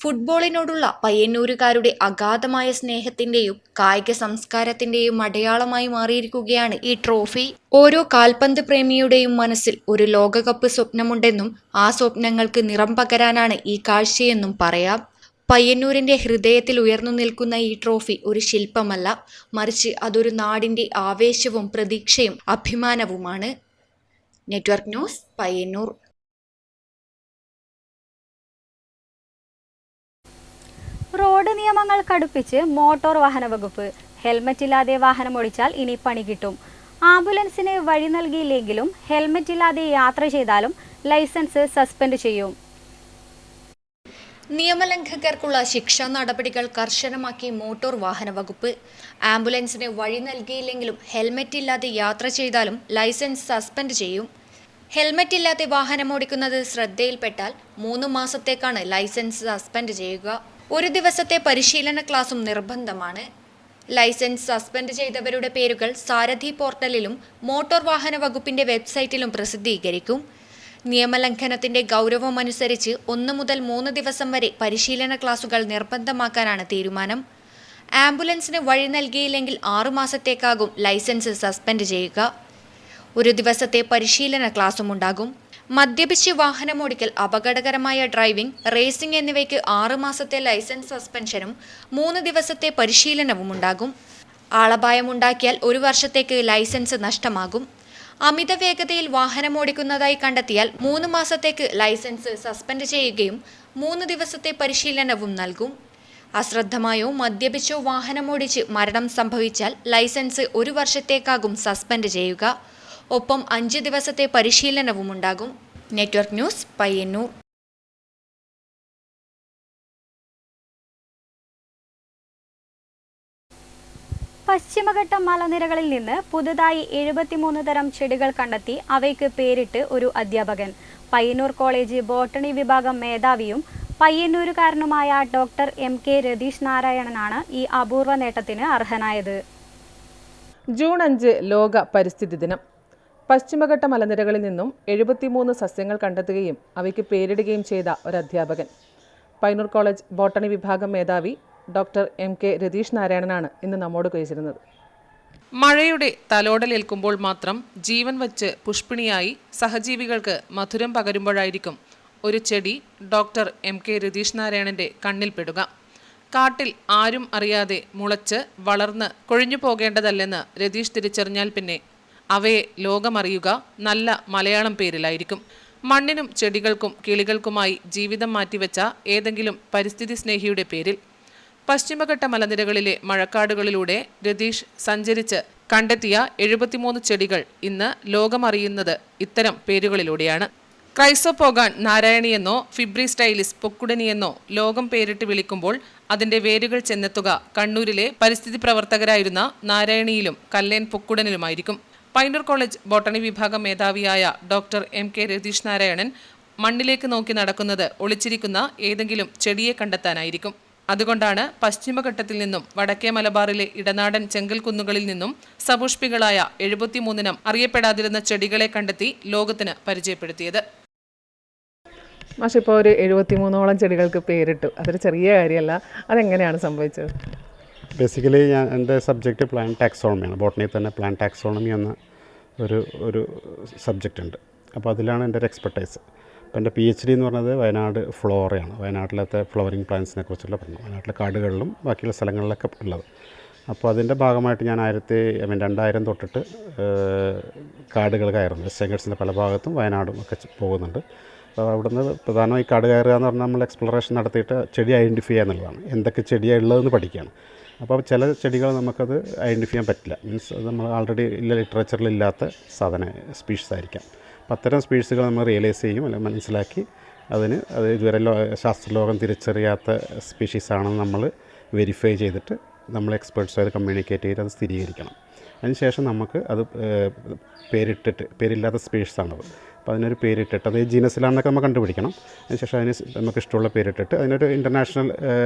ഫുട്ബോളിനോടുള്ള പയ്യന്നൂരുകാരുടെ അഗാധമായ സ്നേഹത്തിന്റെയും കായിക സംസ്കാരത്തിന്റെയും അടയാളമായി മാറിയിരിക്കുകയാണ് ഈ ട്രോഫി. ഓരോ കാൽപന്ത് പ്രേമിയുടെയും മനസ്സിൽ ഒരു ലോകകപ്പ് സ്വപ്നമുണ്ടെന്നും ആ സ്വപ്നങ്ങൾക്ക് നിറം പകരാനാണ് ഈ കാഴ്ചയെന്നും പറയാം. പയ്യന്നൂരിന്റെ ഹൃദയത്തിൽ ഉയർന്നു നിൽക്കുന്ന ഈ ട്രോഫി ഒരു ശില്പമല്ല, മറിച്ച് അതൊരു നാടിന്റെ ആവേശവും പ്രതീക്ഷയും അഭിമാനവുമാണ്. Network news, Payyanur. റോഡ് നിയമങ്ങൾ കടുപ്പിച്ച് മോട്ടോർ വാഹന വകുപ്പ്. ഹെൽമറ്റ് ഇല്ലാതെ വാഹനം ഓടിച്ചാൽ ഇനി പണി കിട്ടും. ആംബുലൻസിന് വഴി നൽകിയില്ലെങ്കിലും ഹെൽമറ്റ് ഇല്ലാതെ യാത്ര ചെയ്താലും ലൈസൻസ് സസ്പെൻഡ് ചെയ്യും. നിയമലംഘകർക്കുള്ള ശിക്ഷാ നടപടികൾ കർശനമാക്കി മോട്ടോർ വാഹന വകുപ്പ്. ആംബുലൻസിന് വഴി നൽകിയില്ലെങ്കിലും ഹെൽമറ്റ് ഇല്ലാതെ യാത്ര ചെയ്താലും ലൈസൻസ് സസ്പെൻഡ് ചെയ്യും. ഹെൽമറ്റ് ഇല്ലാതെ വാഹനമോടിക്കുന്നത് ശ്രദ്ധയിൽപ്പെട്ടാൽ 3 മാസത്തേക്കാണ് ലൈസൻസ് സസ്പെൻഡ് ചെയ്യുക. ഒരു ദിവസത്തെ പരിശീലന ക്ലാസും നിർബന്ധമാണ്. ലൈസൻസ് സസ്പെൻഡ് ചെയ്തവരുടെ പേരുകൾ സാരഥി പോർട്ടലിലും മോട്ടോർ വാഹന വകുപ്പിന്റെ വെബ്സൈറ്റിലും പ്രസിദ്ധീകരിക്കും. നിയമലംഘനത്തിന്റെ ഗൗരവമനുസരിച്ച് 1 മുതൽ 3 ദിവസം വരെ പരിശീലന ക്ലാസുകൾ നിർബന്ധമാക്കാനാണ് തീരുമാനം. ആംബുലൻസിന് വഴി നൽകിയില്ലെങ്കിൽ 6 മാസത്തേക്കാകും ലൈസൻസ് സസ്പെൻഡ് ചെയ്യുക. ഒരു ദിവസത്തെ പരിശീലന ക്ലാസും ഉണ്ടാകും. മദ്യപിച്ച് വാഹനമോടിക്കൽ, അപകടകരമായ ഡ്രൈവിംഗ്, റേസിംഗ് എന്നിവയ്ക്ക് 6 മാസത്തെ ലൈസൻസ് സസ്പെൻഷനും 3 ദിവസത്തെ പരിശീലനവും ഉണ്ടാകും. ആളപായമുണ്ടാക്കിയാൽ 1 വർഷത്തേക്ക് ലൈസൻസ് നഷ്ടമാകും. അമിത വേഗതയിൽ വാഹനമോടിക്കുന്നതായി കണ്ടെത്തിയാൽ 3 മാസത്തേക്ക് ലൈസൻസ് സസ്പെൻഡ് ചെയ്യുകയും 3 ദിവസത്തെ പരിശീലനവും നൽകും. അശ്രദ്ധമായോ മദ്യപിച്ചോ വാഹനമോടിച്ച് മരണം സംഭവിച്ചാൽ ലൈസൻസ് 1 വർഷത്തേക്കാകും സസ്പെൻഡ് ചെയ്യുക. ഒപ്പം 5 ദിവസത്തെ പരിശീലനവും ഉണ്ടാകും. Network news, Payyanur. പശ്ചിമഘട്ട മലനിരകളിൽ നിന്ന് പുതുതായി 73 തരം ചെടികൾ കണ്ടെത്തി അവയ്ക്ക് പേരിട്ട് ഒരു അധ്യാപകൻ. പയ്യന്നൂർ കോളേജ് ബോട്ടണി വിഭാഗം മേധാവിയും പയ്യന്നൂരുകാരനുമായ ഡോക്ടർ MK രതീഷ് നാരായണനാണ് ഈ അപൂർവ നേട്ടത്തിന് അർഹനായത്. ജൂൺ 5 ലോക പരിസ്ഥിതി ദിനം. പശ്ചിമഘട്ട മലനിരകളിൽ നിന്നും 73 സസ്യങ്ങൾ കണ്ടെത്തുകയും അവയ്ക്ക് പേരിടുകയും ചെയ്ത ഒരു അധ്യാപകൻ. പയ്യന്നൂർ കോളേജ് ബോട്ടണി വിഭാഗം മേധാവി ഡോക്ടർ MK രതീഷ് നാരായണനാണ് ഇന്ന് നമ്മോട് കഴിച്ചിരുന്നത്. മഴയുടെ തലോടലേൽക്കുമ്പോൾ മാത്രം ജീവൻ വച്ച് പുഷ്പിണിയായി സഹജീവികൾക്ക് മധുരം പകരുമ്പോഴായിരിക്കും ഒരു ചെടി ഡോക്ടർ MK രതീഷ് നാരായണന്റെ കണ്ണിൽപ്പെടുക. കാട്ടിൽ ആരും അറിയാതെ മുളച്ച് വളർന്ന് കൊഴിഞ്ഞു പോകേണ്ടതല്ലെന്ന് രതീഷ് തിരിച്ചറിഞ്ഞാൽ പിന്നെ അവയെ ലോകമറിയുക നല്ല മലയാളം പേരിലായിരിക്കും. മണ്ണിനും ചെടികൾക്കും കിളികൾക്കുമായി ജീവിതം മാറ്റിവെച്ച ഏതെങ്കിലും പരിസ്ഥിതി സ്നേഹിയുടെ പേരിൽ. പശ്ചിമഘട്ട മലനിരകളിലെ മഴക്കാടുകളിലൂടെ രതീഷ് സഞ്ചരിച്ച് കണ്ടെത്തിയ 73 ചെടികൾ ഇന്ന് ലോകമറിയുന്നത് ഇത്തരം പേരുകളിലൂടെയാണ്. ക്രൈസോപോഗാൻ നാരായണിയെന്നോ ഫിബ്രി സ്റ്റൈലിസ് പൊക്കുടനിയെന്നോ ലോകം പേരിട്ട് വിളിക്കുമ്പോൾ അതിന്റെ വേരുകൾ ചെന്നെത്തുക കണ്ണൂരിലെ പരിസ്ഥിതി പ്രവർത്തകരായിരുന്ന നാരായണിയിലും കല്ലേൻ പൊക്കുടനിലുമായിരിക്കും. പയ്യന്നൂർ കോളേജ് ബോട്ടണി വിഭാഗം മേധാവിയായ ഡോക്ടർ MK രതീഷ് നാരായണൻ മണ്ണിലേക്ക് നോക്കി നടക്കുന്നത് ഒളിച്ചിരിക്കുന്ന ഏതെങ്കിലും ചെടിയെ കണ്ടെത്താനായിരിക്കും. അതുകൊണ്ടാണ് പശ്ചിമഘട്ടത്തിൽ നിന്നും വടക്കേ മലബാറിലെ ഇടനാടൻ ചെങ്കൽ കുന്നുകളിൽ നിന്നും സപുഷ്പികളായ 73 അറിയപ്പെടാതിരുന്ന ചെടികളെ കണ്ടെത്തി ലോകത്തിന് പരിചയപ്പെടുത്തിയത്. മാഷ് ഇപ്പോൾ ഒരു 73ഓളം ചെടികൾക്ക് പേരിട്ടു. അതൊരു ചെറിയ കാര്യമല്ല. അതെങ്ങനെയാണ് സംഭവിച്ചത്? ബേസിക്കലി എൻ്റെ സബ്ജക്റ്റ് പ്ലാന്റ് ടാക്സോണമിയാണ്. ബോട്ടണിയിൽ തന്നെ പ്ലാന്റ് ടാക്സോണമി എന്ന ഒരു സബ്ജക്റ്റ് ഉണ്ട്. അപ്പോൾ അതിലാണ് എൻ്റെ ഒരു എക്സ്പെർട്ടൈസ്. അപ്പോൾ എൻ്റെ PhD എന്ന് പറയുന്നത് വയനാട് ഫ്ലോറയാണ്. വയനാട്ടിലത്തെ ഫ്ലവറിങ് പ്ലാന്റ്സിനെ കുറിച്ചുള്ള പഠനം. വയനാട്ടിലെ കാടുകളിലും ബാക്കിയുള്ള സ്ഥലങ്ങളിലൊക്കെ ഉള്ളത്. അപ്പോൾ അതിൻ്റെ ഭാഗമായിട്ട് ഞാൻ 2000 തൊട്ടിട്ട് കാടുകൾ കയറുന്നു. വെസ്റ്റ് ബംഗാൾസിൻ്റെ പല ഭാഗത്തും വയനാടും ഒക്കെ പോകുന്നുണ്ട്. അപ്പോൾ അവിടുന്ന് പ്രധാനമായി കാട് കയറുക എന്ന് പറഞ്ഞാൽ നമ്മൾ എക്സ്പ്ലോറേഷൻ നടത്തിയിട്ട് ചെടി ഐഡൻറ്റിഫൈ ചെയ്യുക എന്നുള്ളതാണ്. എന്തൊക്കെ ചെടിയാണ് ഉള്ളതെന്ന് പഠിക്കുകയാണ്. അപ്പോൾ ചില ചെടികൾ നമുക്കത് ഐഡൻറ്റിഫൈ ചെയ്യാൻ പറ്റില്ല. മീൻസ് അത് നമ്മൾ ആൾറെഡി ലിറ്ററേച്ചറിലില്ലാത്ത സ്പീഷീസ് ആയിരിക്കാം. അപ്പോൾ അത്തരം സ്പീഷീസുകൾ നമ്മൾ റിയലൈസ് ചെയ്യും, അല്ലെങ്കിൽ മനസ്സിലാക്കി അത് ഇതുവരെ ശാസ്ത്രലോകം തിരിച്ചറിയാത്ത സ്പീഷീസാണെന്ന് നമ്മൾ വെരിഫൈ ചെയ്തിട്ട് നമ്മൾ എക്സ്പേർട്സുമായിട്ട് കമ്മ്യൂണിക്കേറ്റ് ചെയ്ത് അത് സ്ഥിരീകരിക്കണം. അതിനുശേഷം നമുക്ക് അത് പേരില്ലാത്ത സ്പീഷീസാണത്. അപ്പോൾ അതിനൊരു പേരിട്ടിട്ട് അത് ജീനസിലാണെന്നൊക്കെ നമ്മൾ കണ്ടുപിടിക്കണം. അതിനുശേഷം അതിന് നമുക്ക് ഇഷ്ടമുള്ള പേരിട്ടിട്ട് അതിനൊരു ഇൻ്റർനാഷണൽ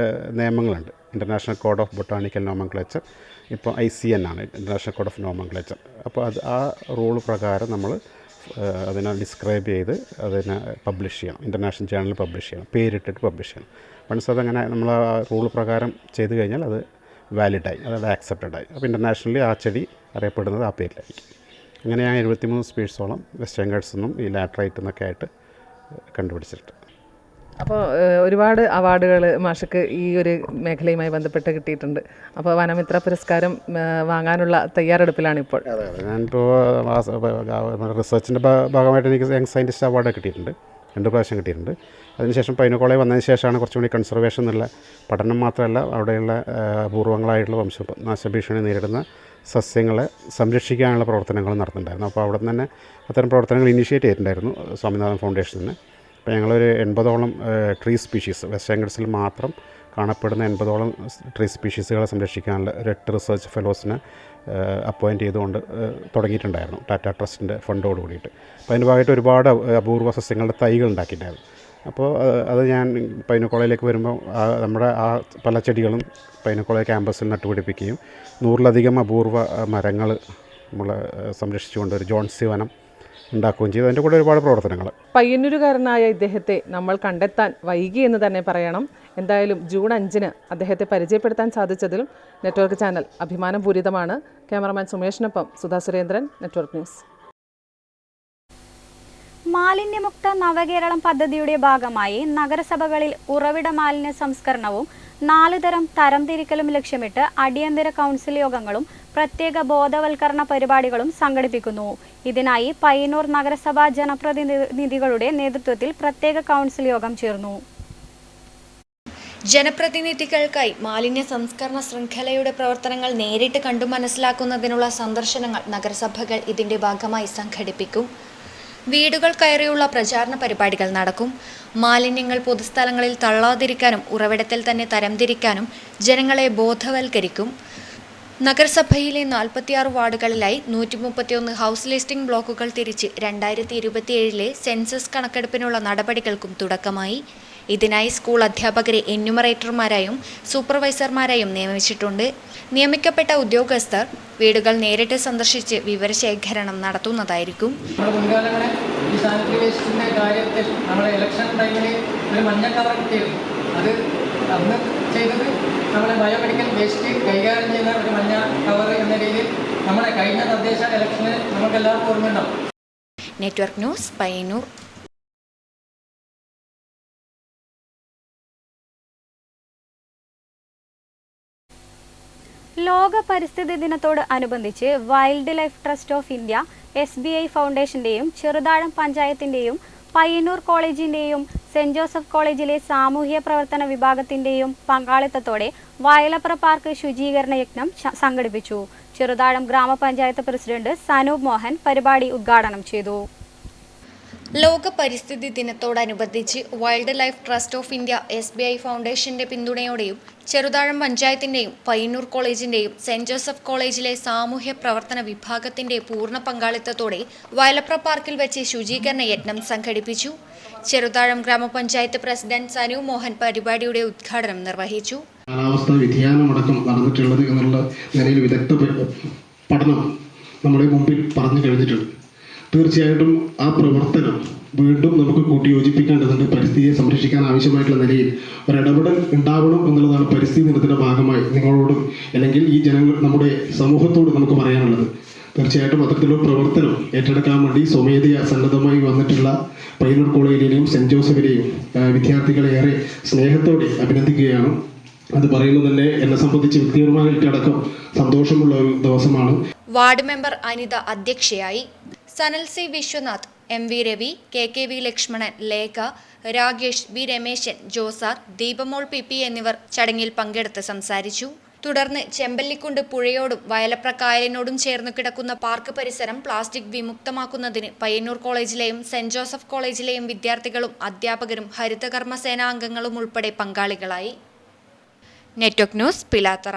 നിയമങ്ങളുണ്ട്. International code of botanical nomenclature. ഇപ്പോൾ ICN ആണ്, ഇൻ്റർനാഷണൽ കോഡ് ഓഫ് നോമൻക്ലേച്ചർ. അപ്പോൾ ആ റൂൾ പ്രകാരം നമ്മൾ അതിനെ ഡിസ്ക്രൈബ് ചെയ്ത് അതിനെ പബ്ലിഷ് ചെയ്യണം. ഇൻ്റർനാഷണൽ ജേർണലിൽ പബ്ലിഷ് ചെയ്യണം, പേരിട്ടിട്ട് പബ്ലിഷ് ചെയ്യണം. വൺസ് അതങ്ങനെ നമ്മൾ ആ റൂൾ പ്രകാരം ചെയ്ത് കഴിഞ്ഞാൽ അത് വാലിഡായി, അത് ആക്സെപ്റ്റഡായി. അപ്പോൾ ഇൻ്റർനാഷണലി ആ ചെടി അറിയപ്പെടുന്നത് ആ പേരിലായിരിക്കും. അങ്ങനെ ഞാൻ 73 സ്പീഷീസോളം വെസ്റ്റ് ബംഗാൾസിൽ നിന്നും ഈ ലാറ്ററൈറ്റ് എന്നൊക്കെ ആയിട്ട് കണ്ടുപിടിച്ചിട്ടുണ്ട്. അപ്പോൾ ഒരുപാട് അവാർഡുകൾ മാഷക്ക് ഈ ഒരു മേഖലയുമായി ബന്ധപ്പെട്ട് കിട്ടിയിട്ടുണ്ട്. അപ്പോൾ വനമിത്ര പുരസ്കാരം വാങ്ങാനുള്ള തയ്യാറെടുപ്പിലാണിപ്പോൾ. അതെ, ഞാനിപ്പോൾ റിസർച്ചിൻ്റെ ഭാഗമായിട്ട് എനിക്ക് യങ് സയൻറ്റിസ്റ്റ് അവാർഡ് കിട്ടിയിട്ടുണ്ട്. 2 പ്രാവശ്യം കിട്ടിയിട്ടുണ്ട്. അതിനുശേഷം പയ്യന്നൂർ കോളേജ് വന്നതിന് ശേഷമാണ് കുറച്ചുകൂടി കൺസർവേഷൻ എന്നുള്ള പഠനം മാത്രമല്ല അവിടെയുള്ള അപൂർവങ്ങളായിട്ടുള്ള വംശനാശഭീഷണി നേരിടുന്ന സസ്യങ്ങളെ സംരക്ഷിക്കാനുള്ള പ്രവർത്തനങ്ങൾ നടത്തുന്നുണ്ടായിരുന്നു. അപ്പോൾ അവിടെ നിന്ന് തന്നെ അത്തരം പ്രവർത്തനങ്ങൾ ഇനിഷ്യേറ്റ് ചെയ്തിട്ടുണ്ടായിരുന്നു സ്വാമിനാഥൻ ഫൗണ്ടേഷനിൽ നിന്ന്. അപ്പോൾ ഞങ്ങളൊരു 80ഓളം ട്രീ സ്പീഷീസ് വെസ്റ്റ് ബംഗാൾസിൽ മാത്രം കാണപ്പെടുന്ന 80ഓളം ട്രീ സ്പീഷീസുകളെ സംരക്ഷിക്കാനുള്ള ഒരു 8 റിസർച്ച് ഫെലോസിനെ അപ്പോയിൻറ്റ് ചെയ്തുകൊണ്ട് തുടങ്ങിയിട്ടുണ്ടായിരുന്നു ടാറ്റ ട്രസ്റ്റിൻ്റെ ഫണ്ടോട് കൂടിയിട്ട്. അപ്പോൾ അതിൻ്റെ ഭാഗമായിട്ട് ഒരുപാട് അപൂർവ സസ്യങ്ങളുടെ തൈകൾ ഉണ്ടാക്കിയിട്ടുണ്ടായിരുന്നു. അപ്പോൾ അത് ഞാൻ പയ്യന്നൂർ കോളേജിലേക്ക് വരുമ്പോൾ നമ്മുടെ ആ പല ചെടികളും പയ്യന്നൂർ കോളേജ് ക്യാമ്പസിൽ നട്ടുപിടിപ്പിക്കുകയും 100ലധികം അപൂർവ മരങ്ങൾ നമ്മൾ സംരക്ഷിച്ചുകൊണ്ട് ഒരു ജോൺസി വനം ഉണ്ടാക്കുകയും ചെയ്തു. അതിൻ്റെ കൂടെ ഒരുപാട് പ്രവർത്തനങ്ങൾ. പയ്യന്നൂരുകാരനായ ഇദ്ദേഹത്തെ നമ്മൾ കണ്ടെത്താൻ വൈകി എന്ന് തന്നെ പറയണം. എന്തായാലും ജൂൺ 5-ന് അദ്ദേഹത്തെ പരിചയപ്പെടുത്താൻ സാധിച്ചതിലും നെറ്റ്വർക്ക് ചാനൽ അഭിമാനപൂരിതമാണ്. ക്യാമറമാൻ സുമേഷിനൊപ്പം സുധാ സുരേന്ദ്രൻ, നെറ്റ്വർക്ക് ന്യൂസ്. മാലിന്യമുക്ത നവകേരളം പദ്ധതിയുടെ ഭാഗമായി നഗരസഭകളിൽ ഉറവിട മാലിന്യ സംസ്കരണവും 4 തരം തരംതിരിക്കലും ലക്ഷ്യമിട്ട് അടിയന്തര കൗൺസിൽ യോഗങ്ങളും പ്രത്യേക ബോധവൽക്കരണ പരിപാടികളും സംഘടിപ്പിക്കുന്നു. ഇതിനായി പയ്യന്നൂർ നഗരസഭാ ജനപ്രതിനിധികളുടെ നേതൃത്വത്തിൽ പ്രത്യേക കൗൺസിൽ യോഗം ചേർന്നു. ജനപ്രതിനിധികൾക്കായി മാലിന്യ സംസ്കരണ ശൃംഖലയുടെ പ്രവർത്തനങ്ങൾ നേരിട്ട് കണ്ടു മനസ്സിലാക്കുന്നതിനുള്ള സന്ദർശനങ്ങൾ നഗരസഭകൾ ഇതിന്റെ ഭാഗമായി സംഘടിപ്പിക്കും. വീടുകൾ കയറിയുള്ള പ്രചാരണ പരിപാടികൾ നടക്കും. മാലിന്യങ്ങൾ പൊതുസ്ഥലങ്ങളിൽ തള്ളാതിരിക്കാനും ഉറവിടത്തിൽ തന്നെ തരംതിരിക്കാനും ജനങ്ങളെ ബോധവൽക്കരിക്കും. നഗരസഭയിലെ 46 വാർഡുകളിലായി 131 ഹൗസ് ലിസ്റ്റിംഗ് ബ്ലോക്കുകൾ തിരിച്ച് 2027 സെൻസസ് കണക്കെടുപ്പിനുള്ള നടപടികൾക്കും തുടക്കമായി. ഇതിനായി സ്കൂൾ അധ്യാപകരെ എന്യൂമറേറ്റർമാരായും സൂപ്പർവൈസർമാരായും നിയമിച്ചിട്ടുണ്ട്. നിയമിക്കപ്പെട്ട ഉദ്യോഗസ്ഥർ വീടുകൾ നേരിട്ട് സന്ദർശിച്ച് വിവരശേഖരണം നടത്തുന്നതായിരിക്കും. മുൻകാലങ്ങളിൽ ഈ സാനിറ്ററി വേസ്റ്റിൻ്റെ കാര്യത്തിൽ നമ്മുടെ ഇലക്ഷൻ ടൈമിൽ ഒരു മഞ്ഞ കവർ കിട്ടിയിരുന്നു. അത് അന്ന് ചെയ്തത് നമ്മുടെ ബയോമെഡിക്കൽ വേസ്റ്റ് കൈകാര്യം ചെയ്യുന്ന ഒരു മഞ്ഞ കവർ എന്ന രീതിയിൽ നമ്മുടെ കഴിഞ്ഞ തദ്ദേശ ഇലക്ഷന് നമുക്കെല്ലാവർക്കും ഓർമ്മയുണ്ടാവും. Network news Payyanur. ലോക പരിസ്ഥിതി ദിനത്തോട് അനുബന്ധിച്ച് wildlife trust of India, SBI ഫൗണ്ടേഷന്റെയും ചെറുതാഴം പഞ്ചായത്തിന്റെയും പയ്യന്നൂർ കോളേജിന്റെയും സെന്റ് ജോസഫ് കോളേജിലെ സാമൂഹ്യ പ്രവർത്തന വിഭാഗത്തിന്റെയും പങ്കാളിത്തത്തോടെ വയലപ്ര പാർക്ക് ശുചീകരണ യജ്ഞം സംഘടിപ്പിച്ചു. ചെറുതാഴം ഗ്രാമപഞ്ചായത്ത് പ്രസിഡന്റ് സനൂപ് മോഹൻ പരിപാടി ഉദ്ഘാടനം ചെയ്തു. ലോക പരിസ്ഥിതി ദിനത്തോടനുബന്ധിച്ച് wild life trust of India, SBI ഫൗണ്ടേഷന്റെ പിന്തുണയോടെയും ചെറുതാഴം പഞ്ചായത്തിന്റെയും പയ്യന്നൂർ കോളേജിന്റെയും സെന്റ് ജോസഫ് കോളേജിലെ സാമൂഹ്യ പ്രവർത്തന വിഭാഗത്തിന്റെ പൂർണ്ണ പങ്കാളിത്തത്തോടെ വയലപ്ര പാർക്കിൽ വെച്ച് ശുചീകരണ യജ്ഞം സംഘടിപ്പിച്ചു. ചെറുതാഴം ഗ്രാമപഞ്ചായത്ത് പ്രസിഡന്റ് സനൂപ് മോഹൻ പരിപാടിയുടെ ഉദ്ഘാടനം നിർവഹിച്ചു. കാലാവസ്ഥാ വ്യതിയാനമടക്കം നടന്നിട്ടുള്ളത് എന്നുള്ള നിലയിൽ വിദഗ്ധ പഠനം നമ്മുടെ മുമ്പിൽ പറഞ്ഞു കഴിഞ്ഞിട്ടുണ്ട്. തീർച്ചയായിട്ടും ആ പ്രവർത്തനം വീണ്ടും നമുക്ക് കൂട്ടിയോജിപ്പിക്കേണ്ടതുണ്ട്. പരിസ്ഥിതിയെ സംരക്ഷിക്കാൻ ആവശ്യമായിട്ടുള്ള നിലയിൽ ഒരിടപെടൽ ഉണ്ടാവണം എന്നുള്ളതാണ് പരിസ്ഥിതി ദിനത്തിൻ്റെ ഭാഗമായി നിങ്ങളോടും അല്ലെങ്കിൽ ഈ ജനങ്ങൾ നമ്മുടെ സമൂഹത്തോട് നമുക്ക് പറയാനുള്ളത്. തീർച്ചയായിട്ടും അത്തരത്തിലുള്ള പ്രവർത്തനം ഏറ്റെടുക്കാൻ വേണ്ടി സ്വമേധയാ സന്നദ്ധമായി വന്നിട്ടുള്ള പയ്യന്നൂർ കോളേജിലെയും സെന്റ് ജോസഫിലെയും വിദ്യാർത്ഥികളെ ഏറെ സ്നേഹത്തോടെ അഭിനന്ദിക്കുകയാണ്. അത് പറയുന്നത് തന്നെ എന്നെ സംബന്ധിച്ച് വ്യക്തിപരമായിട്ടടക്കം സന്തോഷമുള്ള ഒരു ദിവസമാണ്. വാർഡ് മെമ്പർ അനിത അധ്യക്ഷയായി. Sanal C Viswanath, MV Ravi, KKV Lakshmanan, Lekha, Rakesh, V Rameshan, Josar, Deepamol PP എന്നിവർ ചടങ്ങിൽ പങ്കെടുത്ത് സംസാരിച്ചു. തുടർന്ന് ചെമ്പല്ലിക്കുണ്ട് പുഴയോടും വയലപ്ര കായലിനോടും ചേർന്ന് കിടക്കുന്ന പാർക്ക് പരിസരം പ്ലാസ്റ്റിക് വിമുക്തമാക്കുന്നതിന് പയ്യന്നൂർ കോളേജിലെയും സെന്റ് ജോസഫ് കോളേജിലെയും വിദ്യാർത്ഥികളും അധ്യാപകരും ഹരിതകർമ്മ സേനാ അംഗങ്ങളും ഉൾപ്പെടെ പങ്കാളികളായി. Network news Pilathara.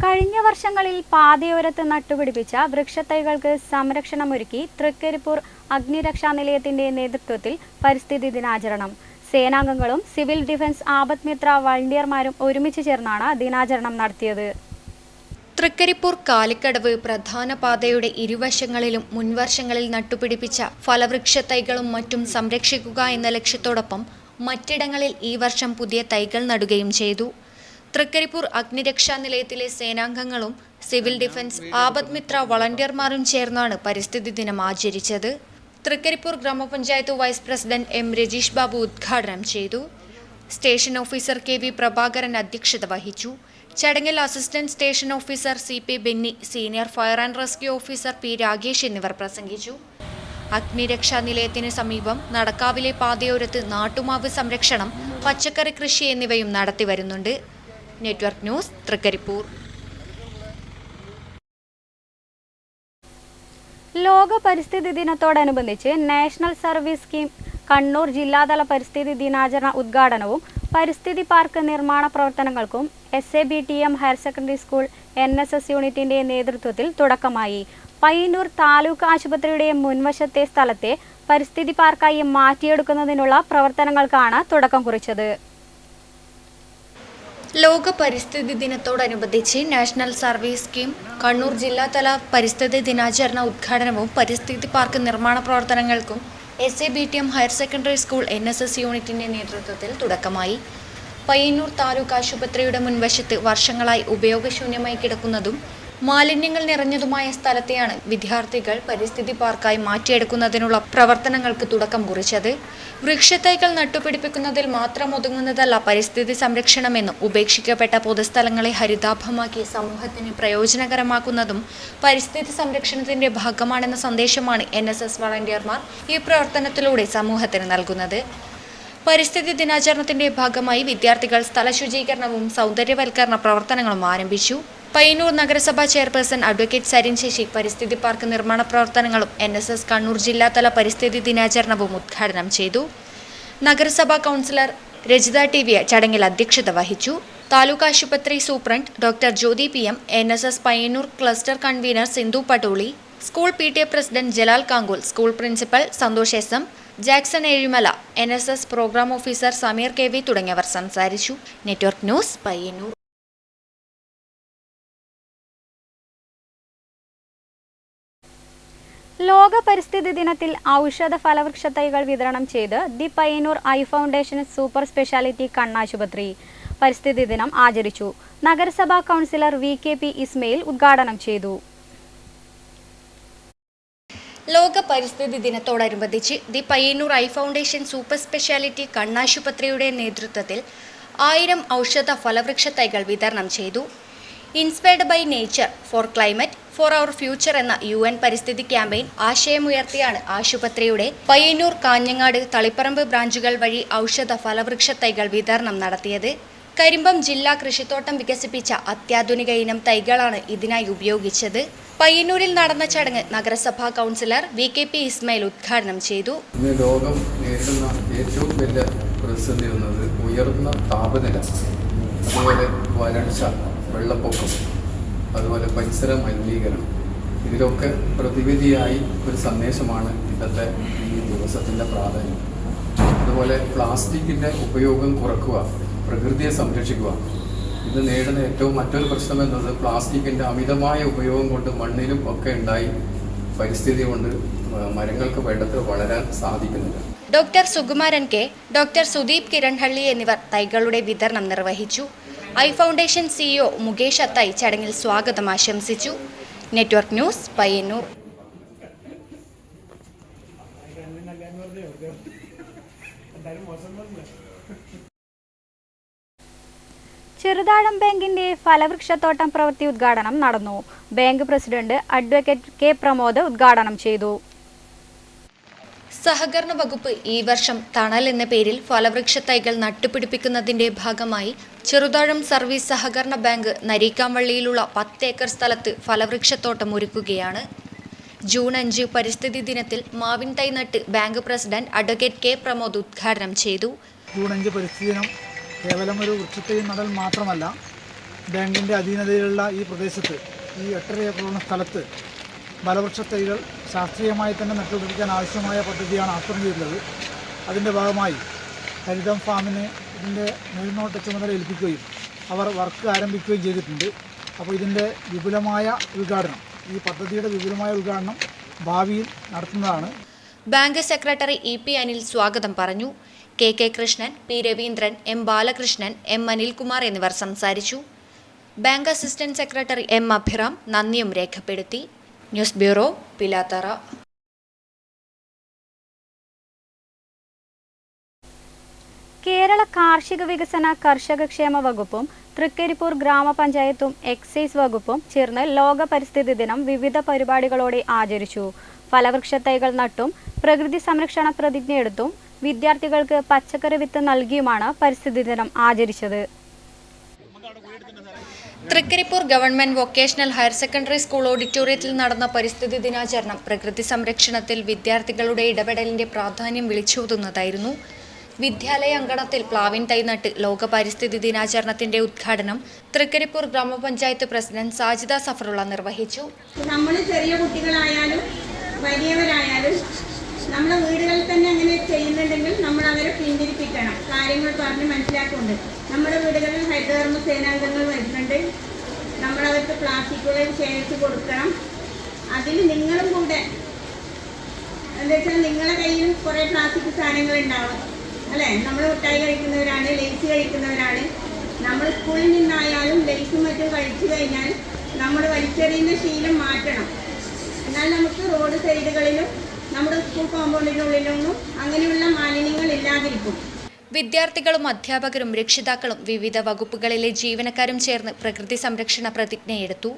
കഴിഞ്ഞ വർഷങ്ങളിൽ പാതയോരത്ത് നട്ടുപിടിപ്പിച്ച വൃക്ഷത്തൈകൾക്ക് സംരക്ഷണമൊരുക്കി തൃക്കരിപ്പൂർ അഗ്നിരക്ഷാ നിലയത്തിന്റെ നേതൃത്വത്തിൽ പരിസ്ഥിതി ദിനാചരണം. സേനാംഗങ്ങളും സിവിൽ ഡിഫൻസ് ആപത് മിത്ര വളണ്ടിയർമാരും ഒരുമിച്ച് ചേർന്നാണ് ദിനാചരണം നടത്തിയത്. തൃക്കരിപ്പൂർ കാലിക്കടവ് പ്രധാന പാതയുടെ ഇരുവശങ്ങളിലും മുൻവർഷങ്ങളിൽ നട്ടുപിടിപ്പിച്ച ഫലവൃക്ഷത്തൈകളും മറ്റും സംരക്ഷിക്കുക എന്ന ലക്ഷ്യത്തോടൊപ്പം മറ്റിടങ്ങളിൽ ഈ വർഷം പുതിയ തൈകൾ നടുകയും ചെയ്തു. തൃക്കരിപ്പൂർ അഗ്നിരക്ഷാ നിലയത്തിലെ സേനാംഗങ്ങളും സിവിൽ ഡിഫൻസ് ആപത് മിത്ര വളണ്ടിയർമാരും ചേർന്നാണ് പരിസ്ഥിതി ദിനം ആചരിച്ചത്. തൃക്കരിപ്പൂർ ഗ്രാമപഞ്ചായത്ത് vice president M Rajeesh Babu ഉദ്ഘാടനം ചെയ്തു. സ്റ്റേഷൻ ഓഫീസർ KV പ്രഭാകരൻ അധ്യക്ഷത വഹിച്ചു. ചടങ്ങിൽ assistant station officer CP Benny, senior fire and rescue officer P Rakesh എന്നിവർ പ്രസംഗിച്ചു. അഗ്നിരക്ഷാ നിലയത്തിന് സമീപം നടക്കാവിലെ പാതയോരത്ത് നാട്ടുമാവ് സംരക്ഷണം, പച്ചക്കറി കൃഷി എന്നിവയും നടത്തിവരുന്നുണ്ട്. Network news Trikaripur. ലോക പരിസ്ഥിതി ദിനത്തോടനുബന്ധിച്ച് നാഷണൽ സർവീസ് സ്കീം കണ്ണൂർ ജില്ലാതല പരിസ്ഥിതി ദിനാചരണ ഉദ്ഘാടനവും പരിസ്ഥിതി പാർക്ക് നിർമ്മാണ പ്രവർത്തനങ്ങൾക്കും SABTM higher secondary school NSS യൂണിറ്റിന്റെ നേതൃത്വത്തിൽ തുടക്കമായി. പയ്യന്നൂർ താലൂക്ക് ആശുപത്രിയുടെ മുൻവശത്തെ സ്ഥലത്തെ പരിസ്ഥിതി പാർക്കായി മാറ്റിയെടുക്കുന്നതിനുള്ള പ്രവർത്തനങ്ങൾക്കാണ് തുടക്കം കുറിച്ചത്. ലോക പരിസ്ഥിതി ദിനത്തോടനുബന്ധിച്ച് നാഷണൽ സർവീസ് സ്കീം കണ്ണൂർ ജില്ലാതല പരിസ്ഥിതി ദിനാചരണ ഉദ്ഘാടനവും പരിസ്ഥിതി പാർക്ക് നിർമ്മാണ പ്രവർത്തനങ്ങൾക്കും SABTM higher secondary school NSS യൂണിറ്റിന്റെ നേതൃത്വത്തിൽ തുടക്കമായി. പയ്യന്നൂർ താലൂക്ക് ആശുപത്രിയുടെ മുൻവശത്ത് വർഷങ്ങളായി ഉപയോഗശൂന്യമായി കിടക്കുന്നതും മാലിന്യങ്ങൾ നിറഞ്ഞതുമായ സ്ഥലത്തെയാണ് വിദ്യാർത്ഥികൾ പരിസ്ഥിതി പാർക്കായി മാറ്റിയെടുക്കുന്നതിനുള്ള പ്രവർത്തനങ്ങൾക്ക് തുടക്കം കുറിച്ചത്. വൃക്ഷത്തൈകൾ നട്ടുപിടിപ്പിക്കുന്നതിൽ മാത്രം ഒതുങ്ങുന്നതല്ല പരിസ്ഥിതി സംരക്ഷണമെന്നും ഉപേക്ഷിക്കപ്പെട്ട പൊതുസ്ഥലങ്ങളെ ഹരിതാഭമാക്കി സമൂഹത്തിന് പ്രയോജനകരമാക്കുന്നതും പരിസ്ഥിതി സംരക്ഷണത്തിന്റെ ഭാഗമാണെന്ന സന്ദേശമാണ് NSS വളണ്ടിയർമാർ ഈ പ്രവർത്തനത്തിലൂടെ സമൂഹത്തിന് നൽകുന്നത്. പരിസ്ഥിതി ദിനാചരണത്തിന്റെ ഭാഗമായി വിദ്യാർത്ഥികൾ സ്ഥല ശുചീകരണവും സൗന്ദര്യവൽക്കരണ പ്രവർത്തനങ്ങളും ആരംഭിച്ചു. പയ്യന്നൂർ നഗരസഭാ ചെയർപേഴ്സൺ അഡ്വക്കേറ്റ് സരിൻ ശശി പരിസ്ഥിതി പാർക്ക് നിർമ്മാണ പ്രവർത്തനങ്ങളും NSS കണ്ണൂർ ജില്ലാതല പരിസ്ഥിതി ദിനാചരണവും ഉദ്ഘാടനം ചെയ്തു. നഗരസഭാ കൗൺസിലർ രജിത TV ചടങ്ങിൽ അധ്യക്ഷത വഹിച്ചു. താലൂക്ക് ആശുപത്രി superintendent doctor Jyothi PM, NSS Payyanur cluster convener Sindhu Pattoli, school PTA president Jalal Kangool, school principal Santhosh SM, Jackson Ezhimala, NSS programme officer Sameer KV തുടങ്ങിയവർ സംസാരിച്ചു. Network news Payyanur. ലോക പരിസ്ഥിതി ദിനത്തിൽ ഔഷധ ഫലവൃക്ഷ തൈകൾ വിതരണം ചെയ്ത് the Payyanur eye foundation super speciality കണ്ണാശുപത്രി പരിസ്ഥിതി ദിനം ആചരിച്ചു. നഗരസഭാ കൗൺസിലർ VKP ഇസ്മയിൽ ഉദ്ഘാടനം ചെയ്തു. ലോക പരിസ്ഥിതി ദിനത്തോടനുബന്ധിച്ച് the Payyanur eye foundation super speciality കണ്ണാശുപത്രിയുടെ നേതൃത്വത്തിൽ 1000 ഔഷധ ഫലവൃക്ഷ തൈകൾ വിതരണം ചെയ്തു. Inspired by nature for climate for our future എന്ന UN പരിസ്ഥിതി ക്യാമ്പയിൻ ആശയമുയർത്തിയാണ് ആശുപത്രിയുടെ പയ്യന്നൂർ, കാഞ്ഞങ്ങാട്, തളിപ്പറമ്പ് ബ്രാഞ്ചുകൾ വഴി ഔഷധ ഫലവൃക്ഷ തൈകൾ വിതരണം നടത്തിയത്. കരിമ്പം ജില്ലാ കൃഷിത്തോട്ടം വികസിപ്പിച്ച അത്യാധുനിക ഇനം തൈകളാണ് ഇതിനായി ഉപയോഗിച്ചത്. പയ്യന്നൂരിൽ നടന്ന ചടങ്ങ് നഗരസഭാ കൗൺസിലർ VKP ഇസ്മയിൽ ഉദ്ഘാടനം ചെയ്തു. ഇന്ന് ലോകം നേരിടുന്ന ഏറ്റവും വലിയ പ്രതിസന്ധി എന്നത് ഉയർന്ന താപനില, അതുപോലെ വരൾച്ച, വെള്ളപ്പൊക്കം, അതുപോലെ പരിസര മലിനീകരണം. ഇതിലൊക്കെ പ്രതിവിധിയായി ഒരു സന്ദേശമാണ് ഇന്നത്തെ ഈ ദിവസത്തിൻ്റെ പ്രാധാന്യം. അതുപോലെ പ്ലാസ്റ്റിക്കിൻ്റെ ഉപയോഗം കുറക്കുക, പ്രകൃതിയെ സംരക്ഷിക്കുക. ഇത് നേരിടുന്ന ഏറ്റവും മറ്റൊരു പ്രശ്നം എന്നത് പ്ലാസ്റ്റിക്കിൻ്റെ അമിതമായ ഉപയോഗം കൊണ്ട് മണ്ണിലും ഒക്കെ ഉണ്ടായി പരിസ്ഥിതി കൊണ്ട് മരങ്ങൾക്ക് വേണ്ടത്ര വളരാൻ സാധിക്കുന്നില്ല. Doctor Sukumaran K, doctor Sudeep Kiranhalli എന്നിവർ തൈകളുടെ വിതരണം നിർവഹിച്ചു. Eye foundation CEO Mukesh Athayi ചടങ്ങിൽ സ്വാഗതം ആശംസിച്ചു. Network news, Payyanur. ചെറുതാഴം ബാങ്കിന്റെ ഫലവൃക്ഷത്തോട്ടം പ്രവൃത്തി ഉദ്ഘാടനം നടന്നു. Bank president advocate K Pramod ഉദ്ഘാടനം ചെയ്തു. സഹകരണ വകുപ്പ് ഈ വർഷം തണൽ എന്ന പേരിൽ ഫലവൃക്ഷ തൈകൾ നട്ടുപിടിപ്പിക്കുന്നതിന്റെ ഭാഗമായി ചെറുതാഴം സർവീസ് സഹകരണ ബാങ്ക് നരീക്കാംവള്ളിയിലുള്ള 10 ഏക്കർ സ്ഥലത്ത് ഫലവൃക്ഷത്തോട്ടം ഒരുക്കുകയാണ്. ജൂൺ 5 പരിസ്ഥിതി ദിനത്തിൽ മാവിൻ തൈ നട്ട് bank president advocate K Pramod ഉദ്ഘാടനം ചെയ്തു. ജൂൺ 5 പരിസ്ഥിതി ദിനം കേവലം ഒരു വൃക്ഷത്തൈ നടൽ മാത്രമല്ല, ബാങ്കിൻ്റെ അധീനതയിലുള്ള ഈ പ്രദേശത്ത് ഈ 8.5 ഏക്കറോളം സ്ഥലത്ത് ഫലവൃക്ഷ തൈകൾ ശാസ്ത്രീയമായി തന്നെ നട്ടുപിടിപ്പിക്കാൻ ആവശ്യമായ പദ്ധതിയാണ് ആസൂത്രണം ചെയ്തിട്ടുള്ളത്. അതിൻ്റെ ഭാഗമായി ഹരിതം ഫാമിന് ഇതിൻ്റെ മേൽനോട്ട ചുമതല ഏൽപ്പിക്കുകയും അവർ വർക്ക് ആരംഭിക്കുകയും ചെയ്തിട്ടുണ്ട്. അപ്പോൾ ഇതിൻ്റെ വിപുലമായ ഉദ്ഘാടനം, ഈ പദ്ധതിയുടെ വിപുലമായ ഉദ്ഘാടനം ഭാവിയിൽ നടത്തുന്നതാണ്. ബാങ്ക് സെക്രട്ടറി EP അനിൽ സ്വാഗതം പറഞ്ഞു. KK Krishnan, P Raveendran, M Balakrishnan, M Anilkumar എന്നിവർ സംസാരിച്ചു. Bank assistant secretary M Abhiram നന്ദിയും രേഖപ്പെടുത്തി. News bureau, Pilathara. കേരള കാർഷിക വികസന കർഷകക്ഷേമ വകുപ്പും തൃക്കരിപ്പൂർ ഗ്രാമപഞ്ചായത്തും എക്സൈസ് വകുപ്പും ചേർന്ന് ലോക പരിസ്ഥിതി ദിനം വിവിധ പരിപാടികളോടെ ആചരിച്ചു. ഫലവൃക്ഷ തൈകൾ നട്ടും പ്രകൃതി സംരക്ഷണ പ്രതിജ്ഞയെടുത്തും വിദ്യാർത്ഥികൾക്ക് പച്ചക്കറി വിത്ത് നൽകിയുമാണ് പരിസ്ഥിതി ദിനം ആചരിച്ചത്. Trikaripur government vocational higher secondary school ഓഡിറ്റോറിയത്തിൽ നടന്ന പരിസ്ഥിതി ദിനാചരണം പ്രകൃതി സംരക്ഷണത്തിൽ വിദ്യാർത്ഥികളുടെ ഇടപെടലിന്റെ പ്രാധാന്യം വിളിച്ചോതുന്നതായിരുന്നു. വിദ്യാലയ അങ്കണത്തിൽ പ്ലാവിൻ തൈ നട്ട് ലോക പരിസ്ഥിതി ദിനാചരണത്തിന്റെ ഉദ്ഘാടനം തൃക്കരിപ്പൂർ ഗ്രാമപഞ്ചായത്ത് പ്രസിഡന്റ് സാജിദ സഫറുള്ള നിർവഹിച്ചു. നമ്മൾ ചെറിയ കുട്ടികളായാലും വലിയവരായാലും നമ്മുടെ വീടുകളിൽ തന്നെ അങ്ങനെ ചെയ്യുന്നുണ്ടെങ്കിൽ നമ്മൾ അവരെ പിന്തിരിപ്പിക്കണം, കാര്യങ്ങൾ പറഞ്ഞ് മനസ്സിലാക്കുന്നുണ്ട്. നമ്മുടെ വീടുകളിൽ ഹരിതകർമ്മ സേനാംഗങ്ങൾ വരുന്നുണ്ട്, നമ്മളവർക്ക് പ്ലാസ്റ്റിക്കുകൾ ശേഖരിച്ച് കൊടുക്കണം. അതിൽ നിങ്ങളും കൂടെ എന്താ വെച്ചാൽ നിങ്ങളുടെ കയ്യിലും കുറേ പ്ലാസ്റ്റിക് സാധനങ്ങൾ ഉണ്ടാവും അല്ലേ. നമ്മൾ മിഠായി കഴിക്കുന്നവരാണ്, ലേസ് കഴിക്കുന്നവരാണ്. നമ്മൾ സ്കൂളിൽ നിന്നായാലും ലേസും മറ്റും കഴിച്ചു കഴിഞ്ഞാൽ നമ്മൾ വലിച്ചെറിയുന്ന ശീലം മാറ്റണം. എന്നാൽ നമുക്ക് റോഡ് സൈഡുകളിലും നമ്മുടെ സ്കൂൾ കോമ്പൗണ്ടിനുള്ളിലൊന്നും അങ്ങനെയുള്ള മാലിന്യങ്ങൾ ഇല്ലാതിരിക്കും. വിദ്യാർത്ഥികളും അധ്യാപകരും രക്ഷിതാക്കളും വിവിധ വകുപ്പുകളിലെ ജീവനക്കാരും ചേർന്ന് പ്രകൃതി സംരക്ഷണ പ്രതിജ്ഞയെടുത്തു.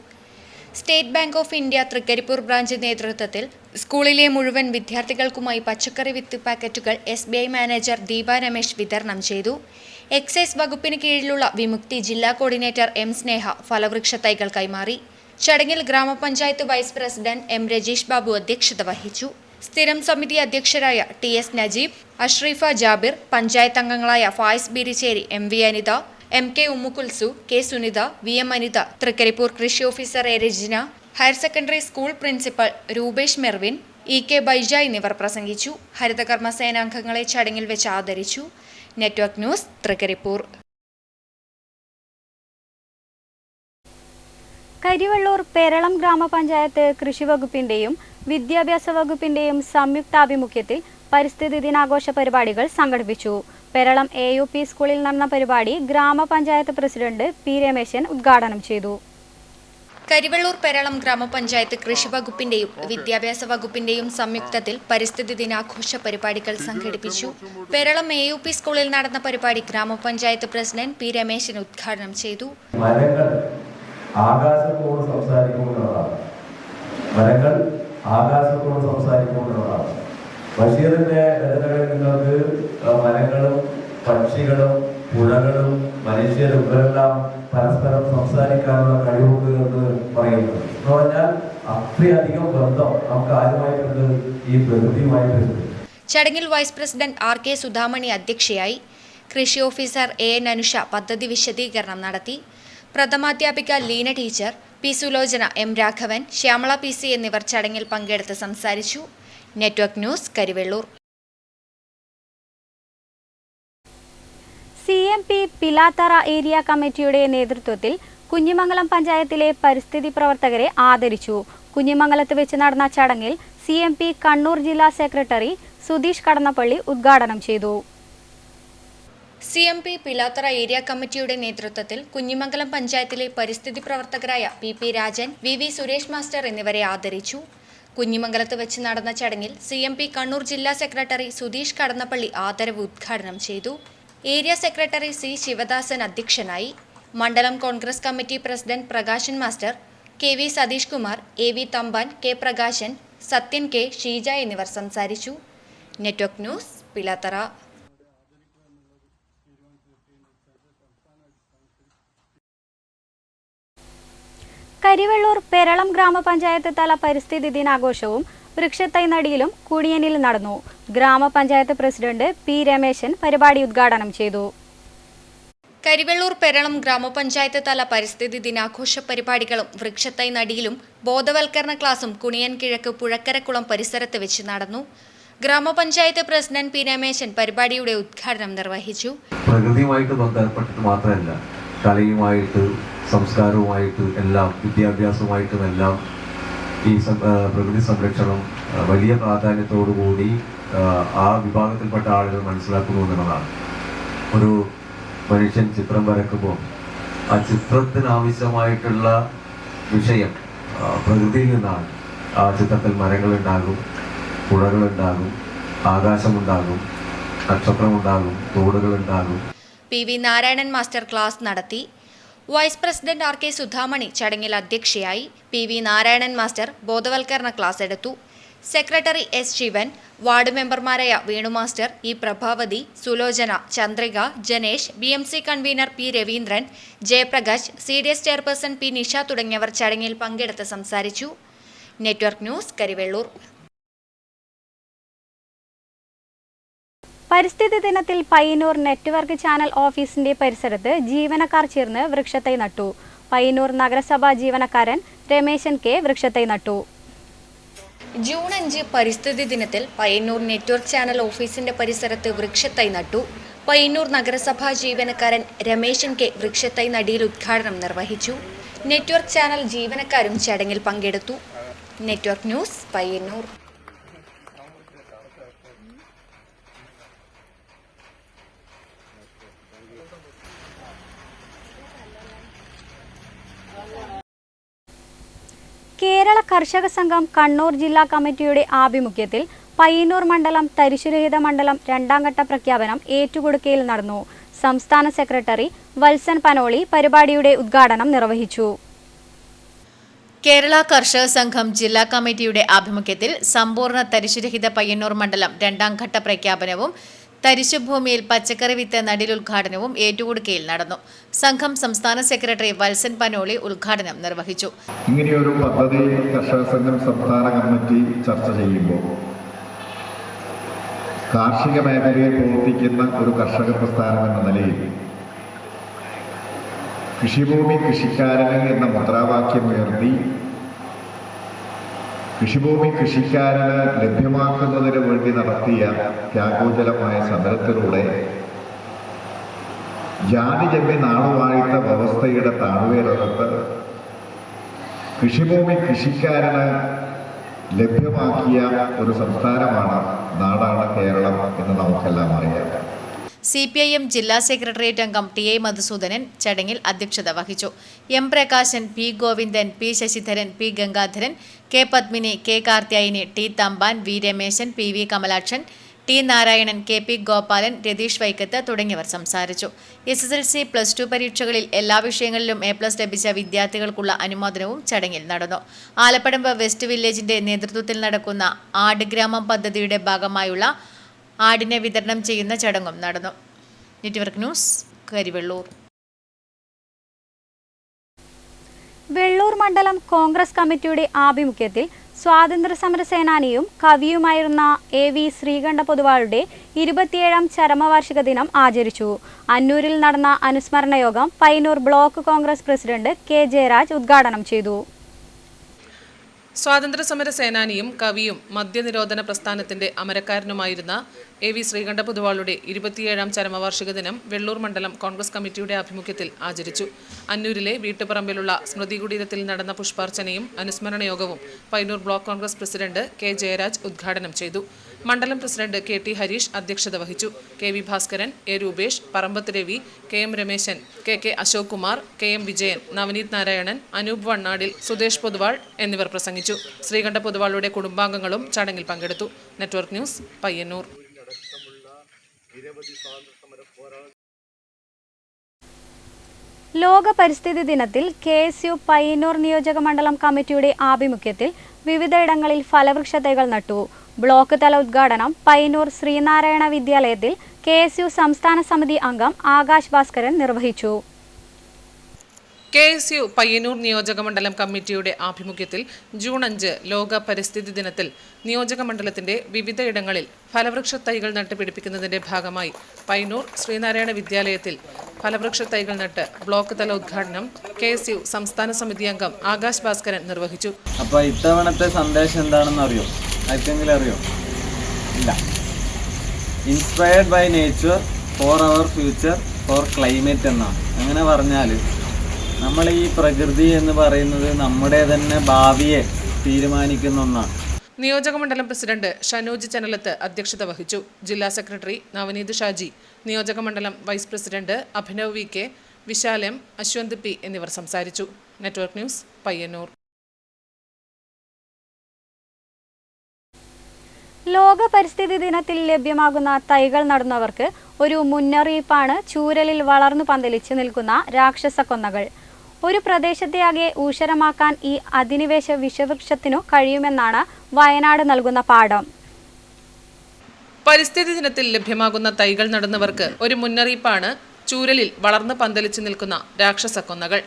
State bank of India Trikaripur branch നേതൃത്വത്തിൽ സ്കൂളിലെ മുഴുവൻ വിദ്യാർത്ഥികൾക്കുമായി പച്ചക്കറി വിത്ത് പാക്കറ്റുകൾ SBI മാനേജർ ദീപ രമേശ് വിതരണം ചെയ്തു. എക്സൈസ് വകുപ്പിന് കീഴിലുള്ള വിമുക്തി ജില്ലാ കോർഡിനേറ്റർ M സ്നേഹ ഫലവൃക്ഷ തൈകൾ കൈമാറി. ചടങ്ങിൽ ഗ്രാമപഞ്ചായത്ത് vice president M Rajeesh Babu അധ്യക്ഷത വഹിച്ചു. സ്ഥിരം സമിതി അധ്യക്ഷരായ TS നജീബ്, അഷ്റീഫ ജാബിർ, പഞ്ചായത്ത് അംഗങ്ങളായ Fayis Beerichery, MV Anitha, MK Ummukulsu, K Sunitha, VM Anitha, Trikaripur കൃഷി officer A Rajina, higher secondary school principal Rupesh Mervin, EK Baija എന്നിവർ പ്രസംഗിച്ചു. ഹരിതകർമ്മ സേനാംഗങ്ങളെ ചടങ്ങിൽ വെച്ച് ആദരിച്ചു. Network news, Trikaripur. കരിവള്ളൂർ പെരളം ഗ്രാമപഞ്ചായത്ത് കൃഷിവകുപ്പിന്റെയും വിദ്യാഭ്യാസ വകുപ്പിന്റെയും സംയുക്താഭിമുഖ്യത്തിൽ പരിസ്ഥിതി ദിനാഘോഷ പരിപാടികൾ സംഘടിപ്പിച്ചു. പെരളം AUP സ്കൂളിൽ നടന്ന പരിപാടി ഗ്രാമപഞ്ചായത്ത് പ്രസിഡന്റ് P. രമേശൻ ഉദ്ഘാടനം ചെയ്തു. കരിവെള്ളൂർ പെരളം ഗ്രാമപഞ്ചായത്ത് കൃഷി വകുപ്പിന്റെയും വിദ്യാഭ്യാസ വകുപ്പിന്റെയും സംയുക്തത്തിൽ പരിസ്ഥിതി ദിനാഘോഷ പരിപാടികൾ സംഘടിപ്പിച്ചു. പെരളം AUP സ്കൂളിൽ നടന്ന പരിപാടി ഗ്രാമപഞ്ചായത്ത് പ്രസിഡന്റ് P. രമേശൻ ഉദ്ഘാടനം ചെയ്തു. മരങ്ങൾ ആകാശത്തോട് സംസാരിക്കുന്നതാണ്. ബഷീറിന്റെ രചനകളിൽ നിങ്ങൾക്ക് മരങ്ങളും പക്ഷികളും പുഴകളും മനുഷ്യരും ഇവരെല്ലാം പരസ്പരം സംസാരിക്കാനുള്ള കഴിവുണ്ട് എന്ന് പറയുന്നത് എന്ന് പറഞ്ഞാൽ അത്രയധികം ബന്ധം നമുക്ക് ആരുമായിട്ടുണ്ട്, ഈ പ്രകൃതിയുമായിട്ടുണ്ട്. ചടങ്ങിൽ വൈസ് പ്രസിഡന്റ് RK സുധാമണി അധ്യക്ഷയായി. കൃഷി ഓഫീസർ AN അനുഷ പദ്ധതി വിശദീകരണം നടത്തി. പ്രഥമാധ്യാപിക Leena teacher, P. Sulochana, M. Raghavan, Shyamala PC എന്നിവർ ചടങ്ങിൽ പങ്കെടുത്ത് സംസാരിച്ചു. Network news, Karivellur. CMP Pilathara area കമ്മിറ്റിയുടെ നേതൃത്വത്തിൽ കുഞ്ഞിമംഗലം പഞ്ചായത്തിലെ പരിസ്ഥിതി പ്രവർത്തകരെ ആദരിച്ചു. കുഞ്ഞിമംഗലത്ത് വെച്ച് നടന്ന ചടങ്ങിൽ CMP കണ്ണൂർ ജില്ലാ സെക്രട്ടറി സുധീഷ് കടന്നപ്പള്ളി ഉദ്ഘാടനം ചെയ്തു. CMP പിലാത്തറ ഏരിയ കമ്മിറ്റിയുടെ നേതൃത്വത്തിൽ കുഞ്ഞിമംഗലം പഞ്ചായത്തിലെ പരിസ്ഥിതി പ്രവർത്തകരായ PP Rajan, VV Suresh master എന്നിവരെ ആദരിച്ചു. കുഞ്ഞിമംഗലത്ത് വെച്ച് നടന്ന ചടങ്ങിൽ CMP കണ്ണൂർ ജില്ലാ സെക്രട്ടറി സുധീഷ് കടന്നപ്പള്ളി ആദരവ് ഉദ്ഘാടനം ചെയ്തു. Area secretary C. ശിവദാസൻ അധ്യക്ഷനായി. മണ്ഡലം Congress committee president Prakashan master, KV Satheesh Kumar, AV Thampan, K. Prakashan, Sathyan K. Sheeja എന്നിവർ സംസാരിച്ചു. Network news, Pilathara. കരിവെള്ളൂർ പെരളം ഗ്രാമപഞ്ചായത്ത് തല പരിസ്ഥിതി ദിനാഘോഷവും വൃക്ഷത്തൈ നടിയിലും കുടിയനിൽ നടന്നു. ഗ്രാമപഞ്ചായത്ത് പ്രസിഡന്റ് P. രമേശൻ പരിപാടി ഉദ്ഘാടനം ചെയ്തു. കരിവെള്ളൂർ പെരളം ഗ്രാമപഞ്ചായത്ത് തല പരിസ്ഥിതി ദിനാഘോഷ പരിപാടികളും വൃക്ഷത്തൈ നടിയിലും ബോധവൽക്കരണ ക്ലാസും കുണിയൻ കിഴക്ക് പുഴക്കരക്കുളം പരിസരത്ത് വെച്ച് നടന്നു. ഗ്രാമപഞ്ചായത്ത് പ്രസിഡന്റ് P. രമേശൻ പരിപാടിയുടെ ഉദ്ഘാടനം നിർവഹിച്ചു. പ്രകൃതിയുമായിട്ട് ബന്ധപ്പെട്ടിട്ട് മാത്രമല്ല, കലയുമായിട്ട് സംസ്കാരവുമായിട്ട് എല്ലാം, വിദ്യാഭ്യാസവുമായിട്ടും എല്ലാം ഈ പ്രകൃതി സംരക്ഷണം വലിയ പ്രാധാന്യത്തോടുകൂടി ആ വിഭാഗത്തിൽപ്പെട്ട ആളുകൾ മനസ്സിലാക്കുന്നു എന്നുള്ളതാണ്. ഒരു മനുഷ്യൻ ചിത്രം വരക്കുമ്പോൾ ആ ചിത്രത്തിനാവശ്യമായിട്ടുള്ള വിഷയം പ്രകൃതിയിൽ നിന്നാണ്. ആ ചിത്രത്തിൽ മരങ്ങളുണ്ടാകും, പുഴകളുണ്ടാകും, ആകാശമുണ്ടാകും, നക്ഷത്രമുണ്ടാകും, തോടുകളുണ്ടാകും. PV നാരായണൻ മാസ്റ്റർ ക്ലാസ് നടത്തി. വൈസ് പ്രസിഡന്റ് RK സുധാമണി ചടങ്ങിൽ അധ്യക്ഷയായി. PV നാരായണൻ മാസ്റ്റർ ബോധവൽക്കരണ ക്ലാസ് എടുത്തു. Secretary S. ശിവൻ, വാർഡ് മെമ്പർമാരായ Venu master, E. Prabhavathi, Sulochana, Chandrika, Janesh, BMC convener P. Raveendran, Jayaprakash, CDS chairperson P. Nisha തുടങ്ങിയവർ ചടങ്ങിൽ പങ്കെടുത്ത് സംസാരിച്ചു. Network news, Karivellur. പരിസ്ഥിതി ദിനത്തിൽ പയ്യന്നൂർ നെറ്റ്വർക്ക് ചാനൽ ഓഫീസിന്റെ പരിസരത്ത് ജീവനക്കാർ ചേർന്ന് വൃക്ഷത്തൈ നട്ടു. പയ്യന്നൂർ നഗരസഭാ ജീവനക്കാരൻ രമേശൻ K. വൃക്ഷത്തൈ നട്ടു. ജൂൺ 5 പരിസ്ഥിതി ദിനത്തിൽ പയ്യന്നൂർ നെറ്റ്വർക്ക് ചാനൽ ഓഫീസിന്റെ പരിസരത്ത് വൃക്ഷത്തൈ നട്ടു. പയ്യന്നൂർ നഗരസഭാ ജീവനക്കാരൻ രമേശൻ K. വൃക്ഷത്തൈ നടിയിൽ ഉദ്ഘാടനം നിർവഹിച്ചു. നെറ്റ്വർക്ക് ചാനൽ ജീവനക്കാരും ചടങ്ങിൽ പങ്കെടുത്തു. Network news, Payyanur. കേരള കർഷക സംഘം കണ്ണൂർ ജില്ലാ കമ്മിറ്റിയുടെ ആഭിമുഖ്യത്തിൽ പയ്യന്നൂർ മണ്ഡലം തരിശുരഹിത മണ്ഡലം രണ്ടാംഘട്ട പ്രഖ്യാപനം ഏറ്റുകൊടുക്കയിൽ നടന്നു. സംസ്ഥാന സെക്രട്ടറി വത്സൻ പനോളി പരിപാടിയുടെ ഉദ്ഘാടനം നിർവഹിച്ചു. കേരള കർഷക സംഘം ജില്ലാ കമ്മിറ്റിയുടെ ആഭിമുഖ്യത്തിൽ സമ്പൂർണ്ണ തരിശുരഹിത പയ്യന്നൂർ മണ്ഡലം രണ്ടാംഘട്ട പ്രഖ്യാപനവും തരിശുഭൂമിയിൽ പച്ചക്കറി വിത്ത് നടിലുദ്ഘാടനവും ഏറ്റുകൊടുക്കയിൽ നടന്നു. സംഘം സംസ്ഥാന സെക്രട്ടറി വത്സൻ പനോളി ഉദ്ഘാടനം നിർവഹിച്ചു. ഇങ്ങനെയൊരു പദ്ധതി കർഷക സംഘം സംസ്ഥാന കമ്മിറ്റി ചർച്ച ചെയ്യുമ്പോൾ കാർഷിക മേഖലയിൽ പ്രവർത്തിക്കുന്ന ഒരു കർഷക പ്രസ്ഥാനം എന്ന നിലയിൽ കൃഷിഭൂമി കൃഷിക്കാരന് എന്ന മുദ്രാവാക്യം ഉയർത്തി കൃഷിഭൂമി കൃഷിക്കാരന് ലഭ്യമാക്കുന്നതിന് വേണ്ടി നടത്തിയ ത്യാഗോജലമായ സമരത്തിലൂടെ ജാതിജന്മി നാടുവാഴിത്ത വ്യവസ്ഥയുടെ താഴ്വേരകത്ത് കൃഷിഭൂമി കൃഷിക്കാരന് ലഭ്യമാക്കിയ ഒരു സംസ്ഥാനമാണ്, നാടാണ് കേരളം എന്ന് നമുക്കെല്ലാം അറിയാം. CPIM ജില്ലാ സെക്രട്ടേറിയറ്റ് അംഗം TA മധുസൂദനൻ ചടങ്ങിൽ അധ്യക്ഷത വഹിച്ചു. M Prakashan, P Govindan, P Sasidharan, P Gangadharan, K Padmini, K Karthyayani, T Thampan, V Rameshan, PV Kamalakshan, T Narayanan, KP Gopalan, Ratheesh വൈക്കത്ത് തുടങ്ങിയവർ സംസാരിച്ചു. SSLC +2 പരീക്ഷകളിൽ എല്ലാ വിഷയങ്ങളിലും A+ ലഭിച്ച വിദ്യാർത്ഥികൾക്കുള്ള അനുമോദനവും ചടങ്ങിൽ നടന്നു. ആലപ്പടമ്പ് വെസ്റ്റ് വില്ലേജിന്റെ നേതൃത്വത്തിൽ നടക്കുന്ന ആട് ഗ്രാമം പദ്ധതിയുടെ ഭാഗമായുള്ള ആടിനെ വിതരണം ചെയ്യുന്ന ചടങ്ങും നടന്നു. Network news, Karivellur. വെള്ളൂർ മണ്ഡലം കോൺഗ്രസ് കമ്മിറ്റിയുടെ ആഭിമുഖ്യത്തിൽ സ്വാതന്ത്ര്യ സമര സേനാനിയും കവിയുമായിരുന്ന AV ശ്രീകണ്ഠ പൊതുവാളുടെ 27ാം ചരമവാർഷിക ദിനം ആചരിച്ചു. അന്നൂരിൽ നടന്ന അനുസ്മരണ യോഗം Payyanur block Congress president K Jayaraj ഉദ്ഘാടനം ചെയ്തു. സ്വാതന്ത്ര്യ സമര സേനാനിയും കവിയും മദ്യനിരോധന പ്രസ്ഥാനത്തിന്റെ അമരക്കാരനുമായിരുന്ന AV ശ്രീകണ്ഠ പൊതുവാളുടെ 27ാം ചരമവാർഷിക ദിനം വെള്ളൂർ മണ്ഡലം കോൺഗ്രസ് കമ്മിറ്റിയുടെ ആഭിമുഖ്യത്തിൽ ആചരിച്ചു. അന്നൂരിലെ വീട്ടുപറമ്പിലുള്ള സ്മൃതി കുടീരത്തിൽ നടന്ന പുഷ്പാർച്ചനയും അനുസ്മരണ യോഗവും Payyanur block Congress president K Jayaraj ഉദ്ഘാടനം ചെയ്തു. മണ്ഡലം പ്രസിഡന്റ് KT ഹരീഷ് അധ്യക്ഷത വഹിച്ചു. KV Bhaskaran, A Rupesh, Parambath Ravi, KM Rameshan, KK Ashok Kumar, KM Vijayan, Navneet Narayanan, Anoop വണ്ണാടിൽ, Sudesh Poduval എന്നിവർ പ്രസംഗിച്ചു. ശ്രീകണ്ഠ പൊതുവാളുടെ കുടുംബാംഗങ്ങളും ചടങ്ങിൽ പങ്കെടുത്തു. Network news, Payyanur. ലോക പരിസ്ഥിതി ദിനത്തിൽ KSU പയ്യന്നൂർ നിയോജക മണ്ഡലം കമ്മിറ്റിയുടെ ആഭിമുഖ്യത്തിൽ വിവിധയിടങ്ങളിൽ ഫലവൃക്ഷ തൈകൾ നട്ടു. ബ്ലോക്ക് തല ഉദ്ഘാടനം പയ്യന്നൂർ ശ്രീനാരായണ വിദ്യാലയത്തിൽ KSU സംസ്ഥാന സമിതി അംഗം ആകാശ് ഭാസ്കരൻ നിർവഹിച്ചു. KSU പയ്യന്നൂർ നിയോജക മണ്ഡലം കമ്മിറ്റിയുടെ ആഭിമുഖ്യത്തിൽ ജൂൺ 5 ലോക പരിസ്ഥിതി ദിനത്തിൽ നിയോജക മണ്ഡലത്തിന്റെ വിവിധയിടങ്ങളിൽ ഫലവൃക്ഷ തൈകൾ നട്ടുപിടിപ്പിക്കുന്നതിന്റെ ഭാഗമായി പയ്യന്നൂർ ശ്രീനാരായണ വിദ്യാലയത്തിൽ ഫലവൃക്ഷ തൈകൾ നട്ട് ബ്ലോക്ക് തല ഉദ്ഘാടനം KSU സംസ്ഥാന സമിതി അംഗം ആകാശ് ഭാസ്കരൻ നിർവഹിച്ചു. അപ്പോൾ ഇത്തവണത്തെ സന്ദേശം എന്താണെന്ന് അറിയോ? ആർക്കെങ്കിലും അറിയോ? ഇല്ല. Inspired by nature for our future for climate എന്നാണ്. അങ്ങനെ പറഞ്ഞാൽ നമ്മൾ ഈ പ്രകൃതി എന്ന് പറയുന്നത് നമ്മുടെ തന്നെ ഭാവിയെ തീരുമാനിക്കുന്ന ഒന്നാണ്. നിയോജക മണ്ഡലം പ്രസിഡന്റ് ഷനോജ് ചനലത്ത് അധ്യക്ഷത വഹിച്ചു. ജില്ലാ സെക്രട്ടറി നവനീത് ഷാജി, നിയോജക മണ്ഡലം vice president Abhinav VK, Vishal M, Ashwanth P എന്നിവർ സംസാരിച്ചു. Network news, Payyanur. ലോക പരിസ്ഥിതി ദിനത്തിൽ ലഭ്യമാകുന്ന തൈകൾ നടുന്നവർക്ക് ഒരു മുന്നറിയിപ്പാണ് ചൂരലിൽ വളർന്നു പന്തലിച്ച് നിൽക്കുന്ന രാക്ഷസക്കൊന്നകൾ. ഒരു പ്രദേശത്തെയാകെ ഊഷരമാക്കാൻ ഈ അധിനിവേശ വിഷവൃക്ഷത്തിനു കഴിയുമെന്നാണ് വയനാട് നൽകുന്ന പാഠം. പരിസ്ഥിതി ദിനത്തിൽ ലഭ്യമാകുന്ന തൈകൾ നടുന്നവർക്ക് ഒരു മുന്നറിയിപ്പാണ് ചൂരലിൽ വളർന്നു പന്തലിച്ച് നിൽക്കുന്ന രാക്ഷസക്കൊന്നകൾ.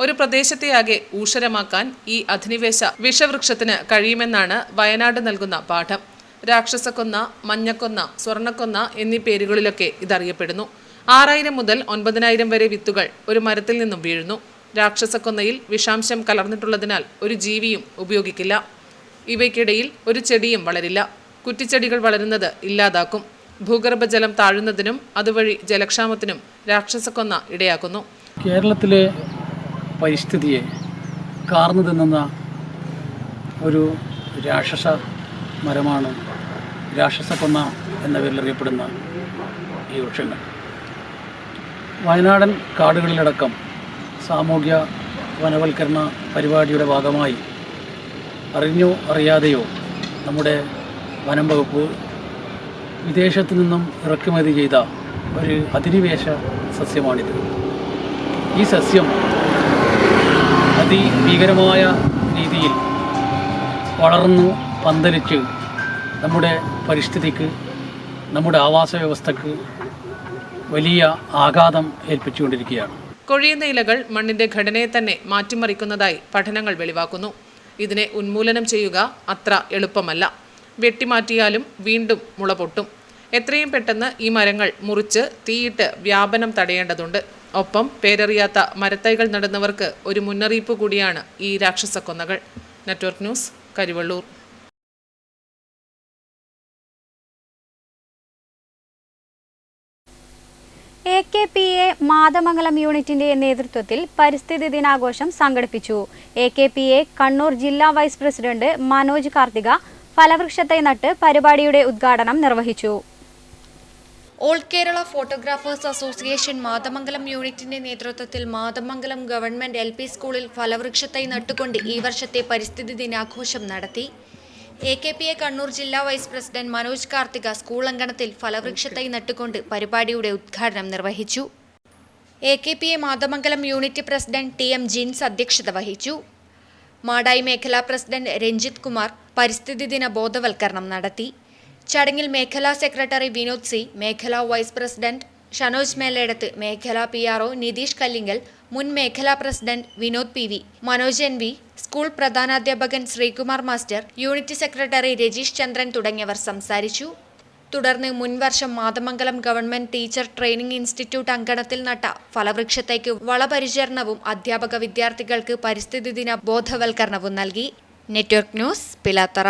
ഒരു പ്രദേശത്തെയാകെ ഊഷരമാക്കാൻ ഈ അധിനിവേശ വിഷവൃക്ഷത്തിന് കഴിയുമെന്നാണ് വയനാട് നൽകുന്ന പാഠം. രാക്ഷസക്കൊന്ന, മഞ്ഞക്കൊന്ന, സ്വർണ്ണക്കൊന്ന എന്നീ പേരുകളിലൊക്കെ ഇതറിയപ്പെടുന്നു. 6000 മുതൽ 9000 വരെ വിത്തുകൾ ഒരു മരത്തിൽ നിന്നും വീഴുന്നു. രാക്ഷസക്കൊന്നയിൽ വിഷാംശം കലർന്നിട്ടുള്ളതിനാൽ ഒരു ജീവിയും ഉപയോഗിക്കില്ല. ഇവയ്ക്കിടയിൽ ഒരു ചെടിയും വളരില്ല. കുറ്റിച്ചെടികൾ വളരുന്നത് ഇല്ലാതാക്കും. ഭൂഗർഭജലം താഴുന്നതിനും അതുവഴി ജലക്ഷാമത്തിനും രാക്ഷസക്കൊന്ന ഇടയാക്കുന്നു. കേരളത്തിലെ പരിസ്ഥിതിയെ കാർന്നു തിന്നുന്ന ഒരു രാക്ഷസ മരമാണ് രാക്ഷസക്കൊന്ന എന്ന പേരിൽ അറിയപ്പെടുന്ന ഈ വൃക്ഷങ്ങൾ. വയനാടൻ കാടുകളിലടക്കം സാമൂഹ്യ വനവൽക്കരണ പരിപാടിയുടെ ഭാഗമായി അറിഞ്ഞോ അറിയാതെയോ നമ്മുടെ വനം വകുപ്പ് വിദേശത്തു നിന്നും ഇറക്കുമതി ചെയ്ത ഒരു അധിനിവേശ സസ്യമാണിത്. ഈ സസ്യം അതിഭീകരമായ രീതിയിൽ വളർന്നു പന്തലിച്ച് നമ്മുടെ പരിസ്ഥിതിക്ക്, നമ്മുടെ ആവാസ വ്യവസ്ഥക്ക് വലിയ ആഘാതം ഏൽപ്പിച്ചുകൊണ്ടിരിക്കുകയാണ്. കൊഴിയുന്ന ഇലകൾ മണ്ണിന്റെ ഘടനയെ തന്നെ മാറ്റിമറിക്കുന്നതായി പഠനങ്ങൾ വെളിവാക്കുന്നു. ഇതിനെ ഉന്മൂലനം ചെയ്യുക അത്ര എളുപ്പമല്ല. വെട്ടിമാറ്റിയാലും വീണ്ടും മുള പൊട്ടും. എത്രയും പെട്ടെന്ന് ഈ മരങ്ങൾ മുറിച്ച് തീയിട്ട് വ്യാപനം തടയേണ്ടതുണ്ട്. ഒപ്പം പേരറിയാത്ത മരത്തൈകൾ നടുന്നവർക്ക് ഒരു മുന്നറിയിപ്പ് കൂടിയാണ് ഈ രാക്ഷസക്കൊന്നകൾ. Network news, Karivellur. AK AKPA Mathamangalam യൂണിറ്റിന്റെ നേതൃത്വത്തിൽ പരിസ്ഥിതി ദിനാഘോഷം സംഘടിപ്പിച്ചു. AKPA കണ്ണൂർ ജില്ലാ വൈസ് പ്രസിഡന്റ് മനോജ് കാർത്തിക ഫലവൃക്ഷത്തൈ നട്ട് പരിപാടിയുടെ ഉദ്ഘാടനം നിർവഹിച്ചു. All Kerala photographers association Mathamangalam യൂണിറ്റിന്റെ നേതൃത്വത്തിൽ മാതമംഗലം ഗവൺമെന്റ് LP സ്കൂളിൽ ഫലവൃക്ഷത്തൈ നട്ടുകൊണ്ട് ഈ വർഷത്തെ പരിസ്ഥിതി ദിനാഘോഷം നടത്തി. AKPA കണ്ണൂർ ജില്ലാ vice president Manoj Karthika school അങ്കണത്തിൽ ഫലവൃക്ഷത്തൈ നട്ടുകൊണ്ട് പരിപാടിയുടെ ഉദ്ഘാടനം നിർവഹിച്ചു. AKPA Mathamangalam unit president TM Jins അധ്യക്ഷത വഹിച്ചു. മാടായി മേഖലാ പ്രസിഡന്റ് രഞ്ജിത് കുമാർ പരിസ്ഥിതി ദിന ബോധവൽക്കരണം നടത്തി. ചടങ്ങിൽ മേഖലാ സെക്രട്ടറി വിനോദ് സി, മേഖലാ വൈസ് പ്രസിഡന്റ് ഷനോജ് മേലേടത്ത്, മേഖലാ PRO നിതീഷ് കല്ലിങ്കൽ, മുൻ മേഖലാ president Vinod PV, Manoj NV, school പ്രധാനാധ്യാപകൻ Sreekumar master, unit secretary Rajeesh Chandran തുടങ്ങിയവർ സംസാരിച്ചു. തുടർന്ന് മുൻവർഷം Mathamangalam government teacher training institute അങ്കണത്തിൽ നട്ട ഫലവൃക്ഷത്തേക്ക് വളപരിചരണവും അധ്യാപക വിദ്യാർത്ഥികൾക്ക് പരിസ്ഥിതി ദിന ബോധവൽക്കരണവും നൽകി. Network news, Pilathara.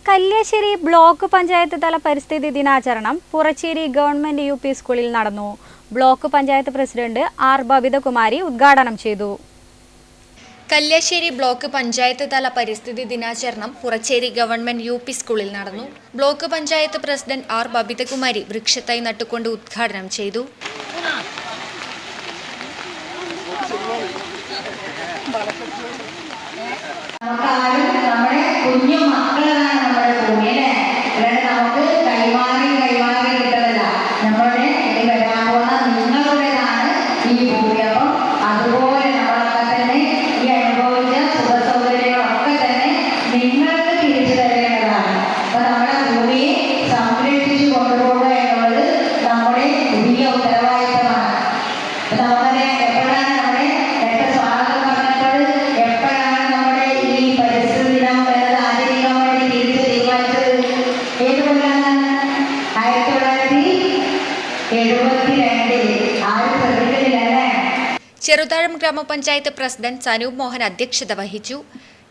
Kalliasseri block panchayat തല പരിസ്ഥിതി ദിനാചരണം പുറച്ചേരി ഗവൺമെന്റ് UP സ്കൂളിൽ നടന്നു. Block panchayat president R Babithakumari ഉദ്ഘാടനം ചെയ്തു. കല്യാശ്ശേരി ബ്ലോക്ക് പഞ്ചായത്ത് തല പരിസ്ഥിതി ദിനാചരണം പുറച്ചേരി ഗവൺമെന്റ് UP സ്കൂളിൽ നടന്നു. Block panchayat president R Babithakumari വൃക്ഷത്തൈ നട്ടുകൊണ്ട് ഉദ്ഘാടനം ചെയ്തു. നമ്മുടെ കുഞ്ഞു മക്കളാണ് നമ്മുടെ ഭൂമി അല്ലേ? അല്ലാതെ നമുക്ക് കൈമാറി കിട്ടതല്ല. നമ്മുടെ വരാൻ പോകുന്ന നിങ്ങളുടേതാണ് ഈ ഭൂമി. അപ്പം അതുപോലെ നമ്മളൊക്കെ തന്നെ ഈ അനുഭവിച്ച സുഖ സൗകര്യങ്ങളൊക്കെ തന്നെ നിങ്ങൾക്ക് തിരിച്ചു തരേണ്ടതാണ്. അപ്പൊ നമ്മുടെ ഭൂമിയെ സംരക്ഷിച്ചു കൊണ്ടുപോകുക എന്നുള്ളത് നമ്മുടെ പുതിയ ഉത്തരവാദിത്തമാണ്. അപ്പൊ നമുക്കറിയാം എപ്പോഴാണ് നമ്മുടെ നേരത്തെ സ്വാഗതം പറഞ്ഞപ്പോൾ എപ്പോഴാണ് നമ്മുടെ ഈ പരിസ്ഥിതി ദിനം എന്നത് ആചരിക്കാൻ വേണ്ടി തിരിച്ച് തീരുമാനിച്ചത്? ഏത് കൊല്ലാണ്? 1972. ആരും ശ്രദ്ധിക്കുന്നില്ലല്ലേ? ചെറുതാഴം ഗ്രാമപഞ്ചായത്ത് പ്രസിഡന്റ് സനൂപ് മോഹൻ അധ്യക്ഷത വഹിച്ചു.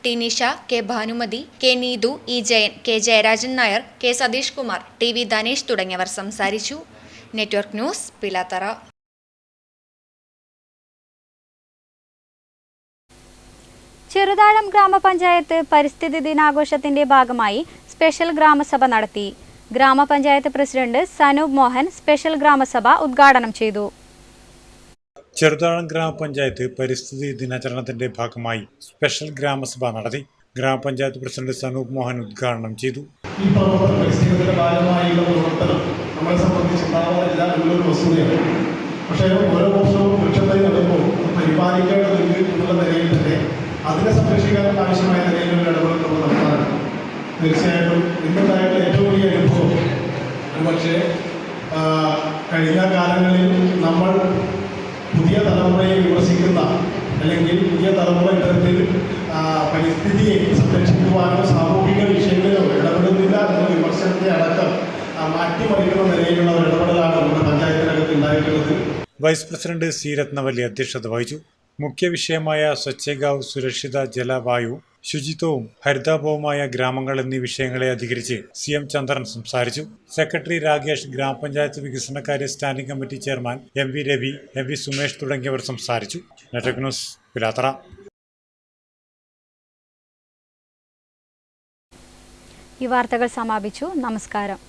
T Nisha, K Bhanumathi, K Neethu, E Jayan, K Jayarajan Nair, K Satheesh Kumar, TV Dhanesh തുടങ്ങിയവർ സംസാരിച്ചു. Network news, Pilathara. ചെറുതാഴം ഗ്രാമപഞ്ചായത്ത് പരിസ്ഥിതി ദിനാഘോഷത്തിന്റെ ഭാഗമായി സ്പെഷ്യൽ ഗ്രാമസഭ നടത്തി. ഗ്രാമപഞ്ചായത്ത് പ്രസിഡന്റ് സനൂപ് മോഹൻ സ്പെഷ്യൽ ഗ്രാമസഭ ഉദ്ഘാടനം ചെയ്തു. ചെറുതാഴം ഗ്രാമപഞ്ചായത്ത് പരിസ്ഥിതി ദിനാചരണത്തിന്റെ ഭാഗമായി സ്പെഷ്യൽ ഗ്രാമസഭ നടത്തി. ഗ്രാമപഞ്ചായത്ത് പ്രസിഡന്റ് സനൂപ് മോഹൻ ഉദ്ഘാടനം ചെയ്തു. ഈ പരിസ്ഥിതിയുടെ ഭാഗമായുള്ള പ്രവർത്തനം നമ്മളെ സംബന്ധിച്ചുണ്ടാവാറില്ല എന്നൊരു വസ്തുതയാണ്. പക്ഷേ ഓരോ വർഷവും വൃക്ഷത്തൈ നടുമ്പോൾ പരിപാലിക്കേണ്ടതുണ്ട് എന്നുള്ള നിലയിൽ തന്നെ അതിനെ സംരക്ഷിക്കാൻ ആവശ്യമായ നിലയിലുള്ള ഇടപെടൽ നമ്മൾ നടത്താറുണ്ട്. തീർച്ചയായിട്ടും ഇന്നുണ്ടായിട്ടുള്ള ഏറ്റവും വലിയ അനുഭവം പക്ഷേ കഴിഞ്ഞ കാലങ്ങളിൽ നമ്മൾ പുതിയ തലമുറയെ വിമർശിക്കുന്ന അല്ലെങ്കിൽ പുതിയ തലമുറ ഇത്തരത്തിൽ പരിസ്ഥിതിയെ സംരക്ഷിക്കുവാനോ സാമൂഹിക വിഷയങ്ങളിലോ ഇടപെടുന്നില്ല എന്ന വിമർശനത്തെ അടക്കം മാറ്റിമറിക്കുന്ന നിലയിലുള്ള ഒരു ഇടപെടലാണ് നമ്മുടെ പഞ്ചായത്തിനകത്ത് ഉണ്ടായിട്ടുള്ളത്. വൈസ് പ്രസിഡന്റ് സി രത്നവല്ലി അധ്യക്ഷത വഹിച്ചു. മുഖ്യ വിഷയമായ സ്വച്ഛഗാവ്, സുരക്ഷിത ജലവായു, ശുചിത്വവും ഹരിതാഭവുമായ ഗ്രാമങ്ങൾ എന്നീ വിഷയങ്ങളെ അധികരിച്ച് CM ചന്ദ്രൻ സംസാരിച്ചു. സെക്രട്ടറി രാകേഷ്, ഗ്രാമപഞ്ചായത്ത് വികസനകാര്യ standing committee chairman MV Ravi, MV Sumesh തുടങ്ങിയവർ സംസാരിച്ചു. Network news, Pilathara. ഈ വാർത്തകൾ സമാപിച്ചു. നമസ്കാരം.